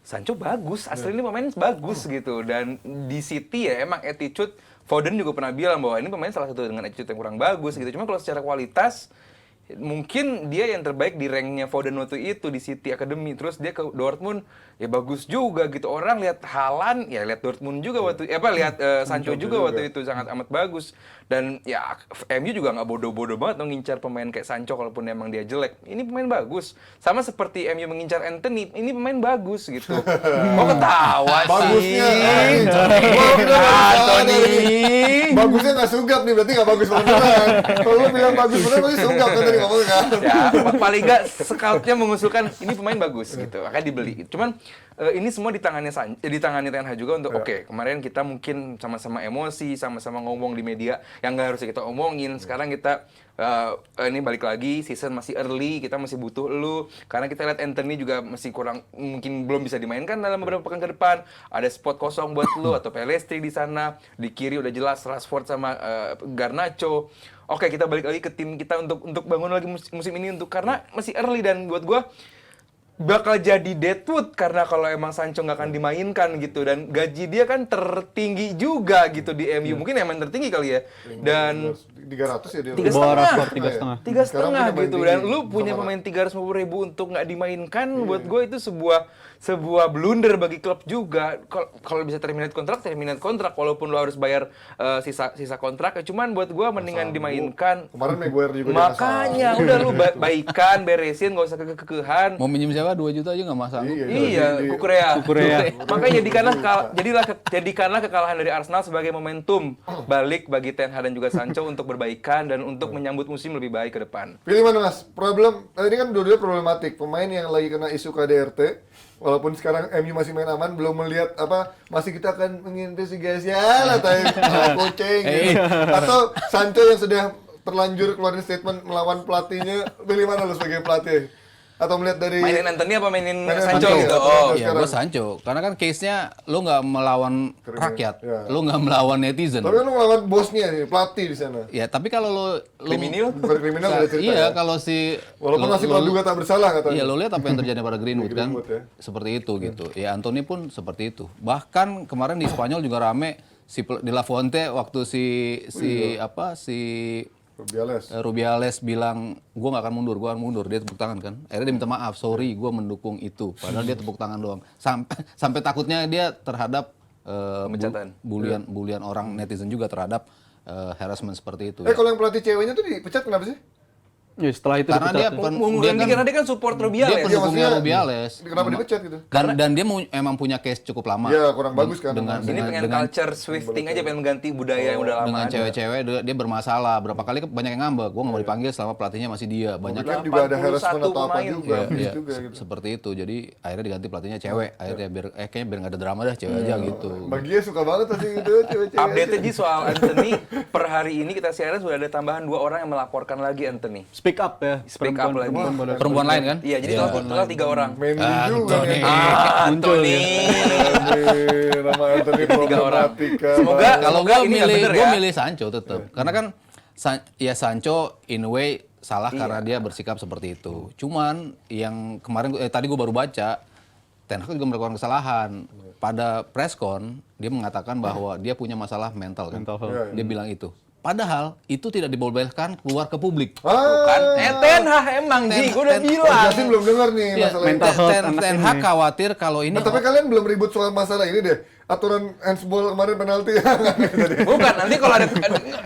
Sancho bagus, asli ini pemain bagus gitu. Dan di City ya emang attitude, Foden juga pernah bilang bahwa ini pemain salah satu dengan attitude yang kurang bagus gitu. Cuma kalau secara kualitas, mungkin dia yang terbaik di ranknya Foden waktu itu di City Academy. Terus dia ke Dortmund, ya bagus juga gitu. Orang lihat Haaland, ya lihat Dortmund juga lihat Sancho juga waktu itu sangat amat bagus. Dan ya MU juga nggak bodoh-bodoh banget ngincar pemain kayak Sancho kalaupun emang dia jelek. Ini pemain bagus. Sama seperti MU mengincar Anthony, ini pemain bagus gitu. Kok ketawa sih? Bagusnya, Anthony. bagusnya nggak sugap nih, berarti nggak bagus beneran. Kalau lu bilang bagus beneran, berarti sugap kan tadi ngomong kan. Ya, paling nggak scoutnya mengusulkan ini pemain bagus gitu, makanya dibeli. Cuman ini semua di tangannya Ten Hag juga untuk oke, kemarin kita mungkin sama-sama emosi, sama-sama ngomong di media yang nggak harus kita omongin. Sekarang kita ini balik lagi, season masih early, kita masih butuh lu. Karena kita lihat Anthony juga masih kurang, mungkin belum bisa dimainkan dalam beberapa pekan ke depan. Ada spot kosong buat lu atau Pelestri di sana. Di kiri udah jelas Rashford sama Garnacho. Oke, kita balik lagi ke tim kita untuk bangun lagi musim ini karena masih early dan buat gua bakal jadi deadwood karena kalau emang Sancho nggak akan dimainkan gitu dan gaji dia kan tertinggi juga gitu di MU mungkin emang tertinggi kali ya dan 300 ya dia. Tiga Bawa setengah. Rashford 3,5. Tiga Sekarang setengah punya gitu main dan tinggi lu punya sama pemain 350.000 untuk nggak dimainkan buat gue itu sebuah blunder bagi klub juga. Kalau bisa terminate kontrak walaupun lu harus bayar sisa kontrak cuman buat gue mendingan dimainkan. Kemarin Maguire juga dia Makanya udah lu baikan beresin nggak usah kekehan. Mau minjem siapa 2 juta aja nggak masalah. Iya, Kukurea. Makanya jadikanlah kekalahan dari Arsenal sebagai momentum balik bagi Ten Hag dan juga Sancho untuk berbaikan dan untuk menyambut musim lebih baik ke depan. Pilih mana mas? Ini kan dua-duanya problematik. Pemain yang lagi kena isu KDRT, walaupun sekarang MU masih main aman, belum melihat masih kita akan menginvestigasi lah coaching gitu. Atau Sancho yang sudah terlanjur keluarin statement melawan pelatihnya, pilih mana lu sebagai pelatih? Atau melihat dari Mainin Anthony apa mainin Mainin Sancho Anthony, gitu? atau Oh, Sancho? Iya, gue Sancho. Karena kan case-nya lo nggak melawan rakyat, Ya. lo nggak melawan netizen. tapi kan lu melawan bosnya nih, pelatih di sana. Ya, tapi kalau lo kriminal. Bukan kriminal ada cerita iya, ya. kalau si Walaupun masih praduga tak bersalah katanya. Iya, lo lihat apa yang terjadi pada Greenwood kan? Greenwood, ya. Seperti itu gitu. Ya, Anthony pun seperti itu. Bahkan kemarin di Spanyol juga rame di La Fuente waktu si Rubiales bilang, gue nggak akan mundur, gue akan mundur. Dia tepuk tangan kan. Akhirnya dia minta maaf, sorry, gue mendukung itu. Padahal dia tepuk tangan doang. Sampai takutnya dia terhadap Pemecatan. bulian orang netizen juga terhadap harassment seperti itu. Kalau yang pelatih ceweknya tuh dipecat kenapa sih? Ya setelah itu Karena dia dipecat. Karena dia kan support dia Rubiales. pendukungnya maksudnya, Rubiales. Kenapa dipecat gitu? Dan dia emang punya case cukup lama. Iya, kurang bagus kan. Ini pengen culture swifting aja, pengen mengganti budaya yang udah lama Dengan ada. cewek-cewek dia bermasalah. Berapa kali banyak yang ngambek. Gue nggak mau dipanggil selama pelatihnya masih dia. Banyak Kan juga ada 81 harassment atau apa pemain. juga, ya, abuse ya, juga gitu. seperti itu. Jadi akhirnya diganti pelatihnya cewek. Akhirnya kayaknya biar nggak ada drama dah cewek aja gitu. Bagia suka banget pasti gitu cewek-cewek. Update aja soal Anthony, per hari ini kita siaran sudah ada tambahan 2 orang yang melaporkan lagi Anthony. Speak up ya. Speak up lagi. Perempuan lain kan? Iya, jadi total 3 orang. Mendy juga Anthony. nih. Anthony. Nama Anthony 3 orang. problematika. Semoga Kalau semoga ini nggak bener gue ya. milih Sancho tetap. Karena kan Sancho in a way salah karena dia bersikap seperti itu. Cuman yang kemarin tadi gue baru baca Ten Hag juga melakukan kesalahan. Pada presscon dia mengatakan bahwa dia punya masalah mental kan. Mental health. Dia bilang itu. Padahal itu tidak dibolehkan keluar ke publik. Bukan. Ten Hag emang Ji, gue udah bilang. Jasin belum dengar nih Iya, masalah ini. mental health anak Ten ini. Hag khawatir kalau ini Tapi kalian belum ribut soal masalah ini deh. Aturan handsball kemarin penalti. Bukan, nanti kalau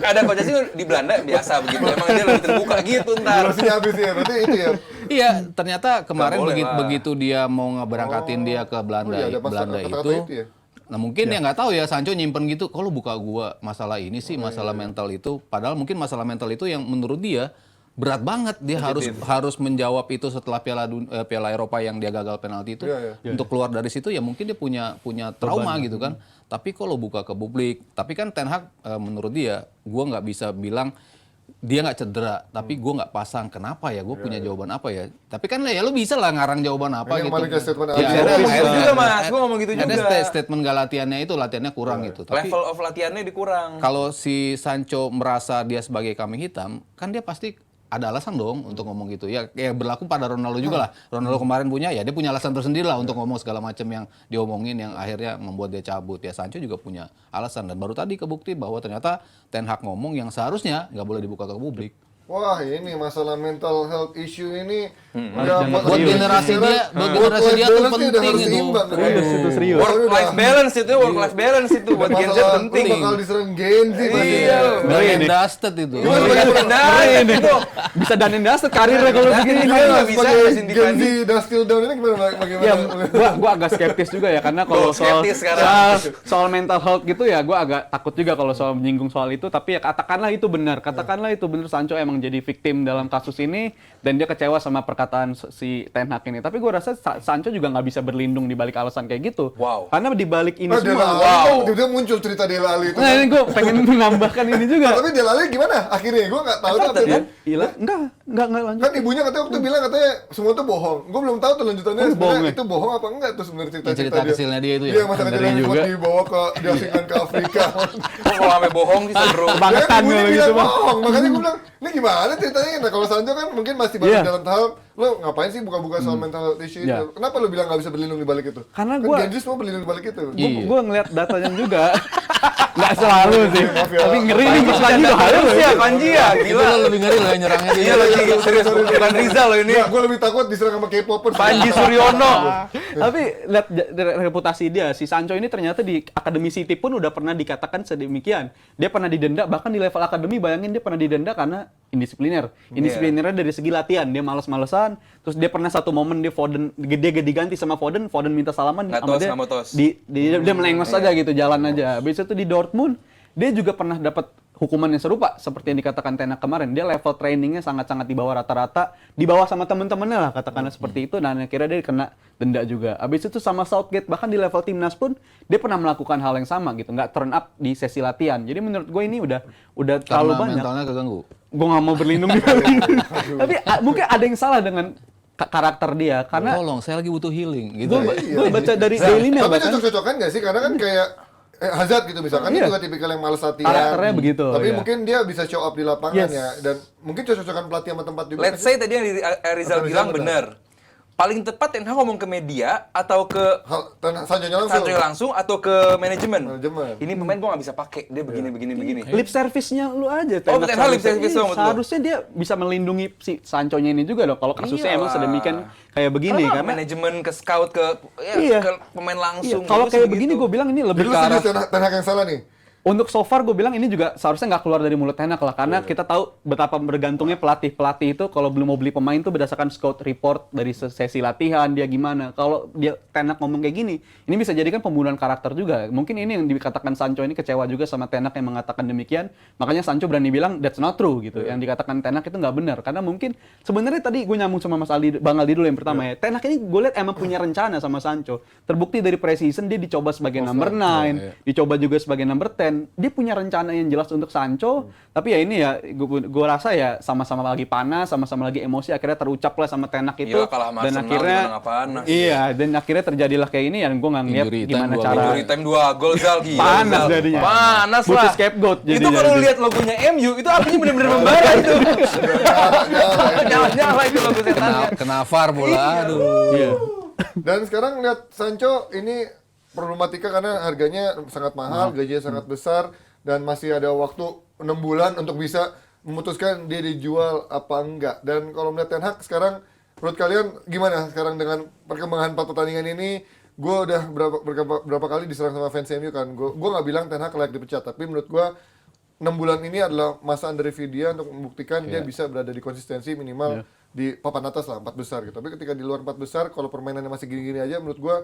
ada coach asing di Belanda biasa begitu. Emang dia lebih terbuka gitu ntar. Durasinya habis ya. Berarti itu ya. Iya, ternyata kemarin boleh lah. begitu dia mau ngeberangkatin dia ke Belanda, iya, ada masalah Belanda kata-kata itu ya? Nah mungkin ya nggak tahu ya Sancho nyimpen gitu. Kalau buka gua masalah ini sih masalah mental itu. Padahal mungkin masalah mental itu yang menurut dia berat banget. Dia harus menjawab itu setelah Piala Eropa yang dia gagal penalti itu. Untuk keluar dari situ ya mungkin dia punya trauma gitu kan. Tapi kalau buka ke publik, tapi kan Ten Hag menurut dia, gua nggak bisa bilang dia nggak cedera, tapi gue nggak pasang. Kenapa ya? Gue punya jawaban apa ya? Tapi kan ya lu bisa lah ngarang jawaban apa Yang gitu. balik ke statement Ya, Adi. Ngomong gitu juga, Mas. Gua ngomong gitu ada juga. statement nggak latihannya itu latihannya kurang gitu. Tapi Level of latihannya dikurang. kalau si Sancho merasa dia sebagai kambing hitam, kan dia pasti ada alasan dong untuk ngomong gitu. Ya kayak berlaku pada Ronaldo juga lah. Ronaldo kemarin punya, ya dia punya alasan tersendiri lah untuk ngomong segala macam yang diomongin yang akhirnya membuat dia cabut. Ya Sancho juga punya alasan dan baru tadi kebukti bahwa ternyata Ten Hag ngomong yang seharusnya nggak boleh dibuka ke publik. Wah, ini masalah mental health issue ini Buat generasi dia tuh penting itu. Serius, itu serius. Work life balance itu buat Gen Z penting. Bakal diserang Gen Z pasti. Iya. Done and dusted itu. Bisa dan dusted karirnya kalau begini. Nggak bisa, Sebagai mesin Gen Z dibanding. Dustil Down ini bagaimana? Ya, gua agak skeptis juga ya karena kalau soal mental health gitu ya gua agak takut juga kalau soal menyinggung soal itu, tapi ya katakanlah itu benar Sancho emang jadi victim dalam kasus ini dan dia kecewa sama perkataan si Ten Hag ini. Tapi gua rasa Sancho juga nggak bisa berlindung di balik alasan kayak gitu. Wow. Karena di balik ini Dele semua. Alli, tiba-tiba muncul cerita Dele Alli itu. Nah, ini gue pengen menambahkan ini juga. Tapi Dele Alli gimana? Akhirnya gue nggak tahu tuh apa Ya, gila, enggak lanjut. Kan ibunya katanya waktu bilang katanya semua tuh bohong. Gue belum tahu tuh lanjutannya Oh, bohong sebenarnya ya? itu bohong apa enggak tuh sebenarnya Cerita cerita dia. kecilnya dia itu ya. Iya, masa kecil Ngeri yang juga. dibawa diasingkan ke Afrika. Kalau sampai bohong sih seru. Kebangetan Ibunya kalau bilang gitu mah. bohong, makanya gue bilang, ini gimana ceritanya? Nah kalau Sancho kan mungkin masih baru Iya. dalam tahap, lo ngapain sih buka-buka soal mental health issue Iya. itu? Kenapa lo bilang nggak bisa berlindung di balik itu? Karena Kan gua- Gen Z semua berlindung di balik itu. Iya. Gue ngeliat datanya juga. Nggak selalu sih. Maaf ya. Tapi ngeri nih pas lagi loh. Terus ya Panji ya, Itu gila. lo lebih ngeri loh yang nyerangnya dia. Iya lagi serius bukan Rizal loh ini. Gue lebih takut diserang sama K-popers. Panji Suryono. Tapi lihat reputasi dia, si Sancho ini ternyata di Akademi City pun udah pernah dikatakan sedemikian. Dia pernah didenda, bahkan di level akademi bayangin dia pernah didenda karena indisipliner. Indisiplinernya dari segi latihan, dia malas-malesan. Terus dia pernah satu momen dia diganti sama Foden minta salaman Nggak sama tos, dia. nggak mau tos. Dia melengos aja gitu, jalan aja. Habis itu di Dortmund, dia juga pernah dapat hukuman yang serupa seperti yang dikatakan Ten Hag kemarin. Dia level trainingnya sangat-sangat di bawah rata-rata, di bawah sama temen-temennya lah katakanlah seperti itu. Dan akhirnya dia kena denda juga. Habis itu sama Southgate bahkan di level timnas pun dia pernah melakukan hal yang sama gitu, nggak turn up di sesi latihan. Jadi menurut gue ini udah terlalu Karena banyak. mentalnya keganggu. Gue nggak mau berlindung di balik ini. Tapi mungkin ada yang salah dengan karakter dia karena Tolong, saya lagi butuh healing gitu. gue baca dari Daily Mail Tapi bahkan. cocok-cocokan nggak sih? Karena kan kayak Hazard gitu misalkan, Iya. dia juga tipikal yang malas latihan. Karakternya begitu, Tapi iya. mungkin dia bisa show up di lapangan Yes. ya. Dan mungkin cocok-cocokan pelatih sama tempat juga. Let's say tadi yang Rizal Atau bilang Rizal benar. Paling tepat Ten Hag ngomong ke media atau ke Sancho-nya langsung. Sancho langsung atau ke manajemen. Manajemen. Ini pemain gua nggak bisa pakai, dia begini. Lip service-nya lu aja. Oh, Ten Hag Ten Hag lip seharusnya- service dong, iya, betul. seharusnya dia bisa melindungi si Sancho-nya ini juga dong. Kalau kasusnya emang Iyalah. sedemikian kayak begini Karena karena manajemen ke scout ke Iya. ke pemain iya, langsung. kalau terus kayak begitu. begini gue bilang ini lebih Jadi lu ke arah setuju Ten Hag yang salah nih? untuk so far gue bilang ini juga seharusnya nggak keluar dari mulut Ten Hag lah karena kita tahu betapa bergantungnya pelatih itu kalau belum mau beli pemain tuh berdasarkan scout report dari sesi latihan dia gimana. Kalau dia Ten Hag ngomong kayak gini, ini bisa jadikan pembunuhan karakter juga. Mungkin ini yang dikatakan Sancho ini kecewa juga sama Ten Hag yang mengatakan demikian. Makanya Sancho berani bilang that's not true gitu. Yang dikatakan Ten Hag itu nggak benar karena mungkin sebenarnya tadi gue nyambung sama Mas Aldi, Bang Aldi dulu yang pertama ya. Ten Hag ini gue lihat emang punya rencana sama Sancho. Terbukti dari preseason dia dicoba sebagai number 9, dicoba juga sebagai number 10. Dia punya rencana yang jelas untuk Sancho, tapi ya ini ya gue rasa ya sama-sama lagi panas, sama-sama lagi emosi akhirnya terucap lah sama Ten Hag itu Gila, kalah sama dan Arsenal akhirnya gimana nggak panas. iya dan akhirnya terjadilah kayak ini dan gue nggak ngeliat Injury time gimana 2 cara gol. Injury time 2 gol Zal gila. Panas Zal. jadinya. Panas Butuh lah. scapegoat Itu jadinya. kalau lihat logonya MU itu apinya benar-benar membara itu. Nyala-nyala itu logo setannya. Kena VAR bola, aduh. Iya. Dan sekarang lihat Sancho ini problematika karena harganya sangat mahal, gajinya sangat besar, dan masih ada waktu 6 bulan untuk bisa memutuskan dia dijual apa enggak. Dan kalau melihat Ten Hag sekarang, menurut kalian gimana sekarang dengan perkembangan 4 pertandingan ini? Gue udah berapa kali diserang sama fans MU kan. Gue nggak bilang Ten Hag layak dipecat, tapi menurut gue 6 bulan ini adalah masa under review dia untuk membuktikan dia bisa berada di konsistensi minimal di papan atas lah, 4 besar gitu. Tapi ketika di luar 4 besar, kalau permainannya masih gini-gini aja, menurut gue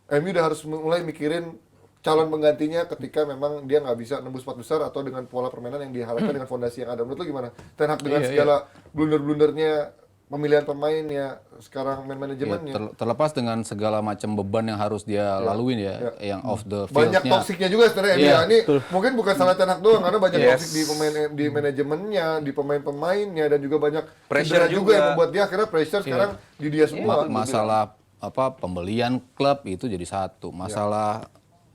MU udah harus mulai mikirin calon penggantinya ketika memang dia nggak bisa nembus 4 besar atau dengan pola permainan yang diharapkan dengan fondasi yang ada. Menurut lu gimana? Ten Hag dengan segala blunder-blundernya, pemilihan pemainnya, sekarang manajemennya. Terlepas dengan segala macam beban yang harus dia laluin ya, yang off the Banyak field-nya. toksiknya juga sebenarnya Iya, ini mungkin bukan salah Ten Hag doang karena banyak Yes. toksik di pemain di manajemennya, di pemain-pemainnya dan juga banyak Pressure cedera juga. yang membuat dia akhirnya pressure sekarang di dia semua. Masalah pembelian klub itu jadi satu. Masalah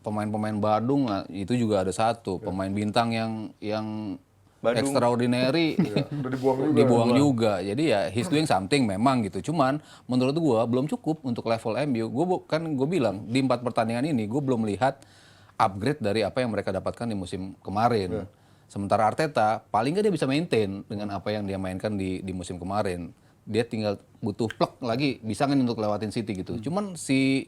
pemain-pemain Badung itu juga ada satu. Pemain bintang yang Bandung. extraordinary Udah dibuang juga. dibuang juga. Jadi ya he's doing something memang gitu. Cuman menurut gua belum cukup untuk level MU. Gue bilang di 4 pertandingan ini gue belum lihat upgrade dari apa yang mereka dapatkan di musim kemarin. Sementara Arteta paling nggak dia bisa maintain dengan apa yang dia mainkan di musim kemarin. Dia tinggal butuh plek lagi bisa nggak untuk lewatin City gitu. Cuman si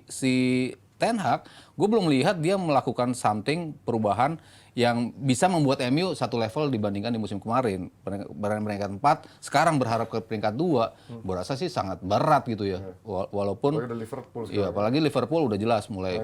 Ten Hag, gue belum melihat dia melakukan something perubahan yang bisa membuat MU satu level dibandingkan di musim kemarin. Peringkat 4, sekarang berharap ke peringkat 2, gue rasa sih sangat berat gitu ya. Walaupun Apalagi ada Liverpool iya, sekarang. apalagi Liverpool udah jelas mulai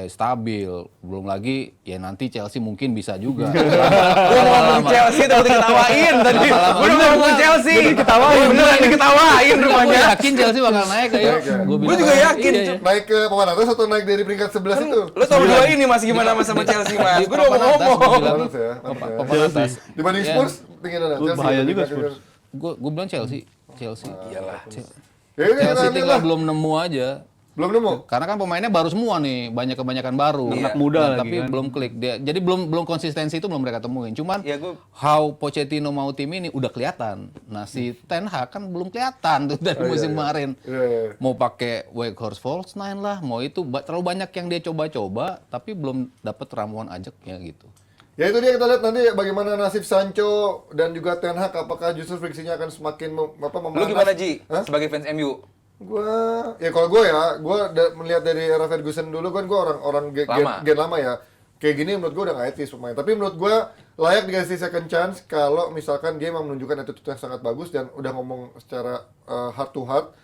stabil. Belum lagi ya nanti Chelsea mungkin bisa juga. Gue mau ngomong Chelsea tapi diketawain tadi. Gue udah ngomong Chelsea. Diketawain. Beneran diketawain Gue rumahnya. yakin Chelsea bakal naik kayak. Gue juga yakin. Iya, iya. Naik ke papan atas atau naik dari peringkat 11 itu? Lo tau berdua ini mas gimana sama Chelsea mas? Gue udah Papan mau atas, ngomong. gua bilang. Papan atas ya. Papan ya. Papan atas. Dibanding Ya. Spurs, tinggi mana? Lu bahaya juga Spurs. Gue bilang Chelsea. Iyalah. Ya ini Chelsea nanti tinggal lah. belum nemu aja. Belum nemu. Karena kan pemainnya baru semua nih, kebanyakan baru. Anak muda lagi tapi kan. belum klik dia. Jadi belum konsistensi itu belum mereka temuin. Cuman Ya, gua- how Pochettino mau tim ini udah kelihatan. Nah, si Ten Hag kan belum kelihatan tuh dari musim kemarin. Iya, iya. Mau pakai Weghorst False Nine lah, mau itu terlalu banyak yang dia coba-coba tapi belum dapat ramuan ajaknya gitu. Ya itu dia, kita lihat nanti bagaimana nasib Sancho dan juga Ten Hag, apakah justru friksinya akan semakin memanas. Lu gimana Ji? Hah? Sebagai fans MU? Kalau gue melihat dari era Ferguson dulu kan gue orang Lama. gen lama ya. Kayak gini menurut gue udah nggak etis pemain. Tapi menurut gue layak dikasih second chance kalau misalkan dia memang menunjukkan attitude yang sangat bagus dan udah ngomong secara heart to heart,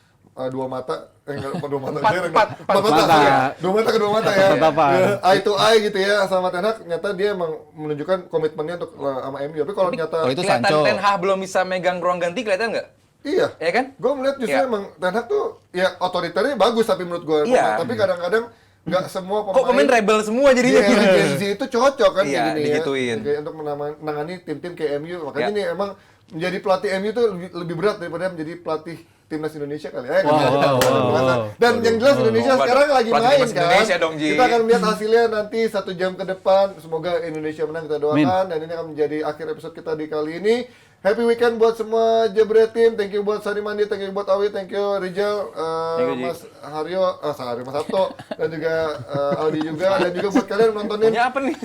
dua mata, enggak dua mata, Empat mata, mata. ya. Dua mata ke dua mata ya. Tatapan. Ya, eye to eye gitu ya sama Ten Hag. Ternyata dia emang menunjukkan komitmennya untuk sama MU. Tapi kalau ternyata kalau itu Kelihatan Sancho. Ten Hag belum bisa megang ruang ganti kelihatan nggak? iya. Ya kan? Gue melihat justru Iya. emang Ten Hag tuh ya otoriternya bagus tapi menurut gue. Iya. Tapi kadang-kadang nggak semua Kok pemain rebel semua jadinya? Iya, Gen Z itu cocok kan Iya, kayak gini digituin. ya. Kayak untuk menangani tim-tim kayak MU. Makanya Ya. nih emang menjadi pelatih MU tuh lebih berat daripada menjadi pelatih timnas Indonesia kali ya. Dan yang jelas Indonesia Waduh, sekarang lagi pelatih main timnas kan. Indonesia dong, Ji. Kita akan melihat hasilnya nanti 1 jam ke depan. Semoga Indonesia menang, kita doakan. Dan ini akan menjadi akhir episode kita di kali ini. Happy weekend buat semua Jebret Team. Thank you buat Sari Mandi, thank you buat Awi, thank you Rijal, Thank you, Ji. Mas Haryo, Mas Sabto, dan juga Aldi juga. Dan juga buat kalian nontonin Punya apa nih?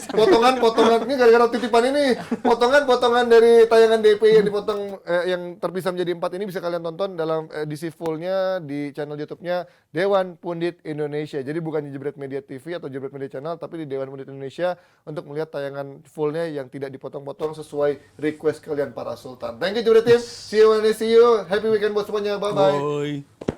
potongan ini gara-gara titipan ini, potongan dari tayangan DP yang dipotong yang terpisah menjadi 4 ini bisa kalian tonton dalam edisi fullnya di channel YouTube-nya Dewan Pundit Indonesia. Jadi bukan di Jebret Media TV atau Jebret Media Channel, tapi di Dewan Pundit Indonesia untuk melihat tayangan fullnya yang tidak dipotong-potong sesuai request kalian para sultan. Thank you Jebret Team. See you when I see you. Happy weekend buat semuanya. Bye bye.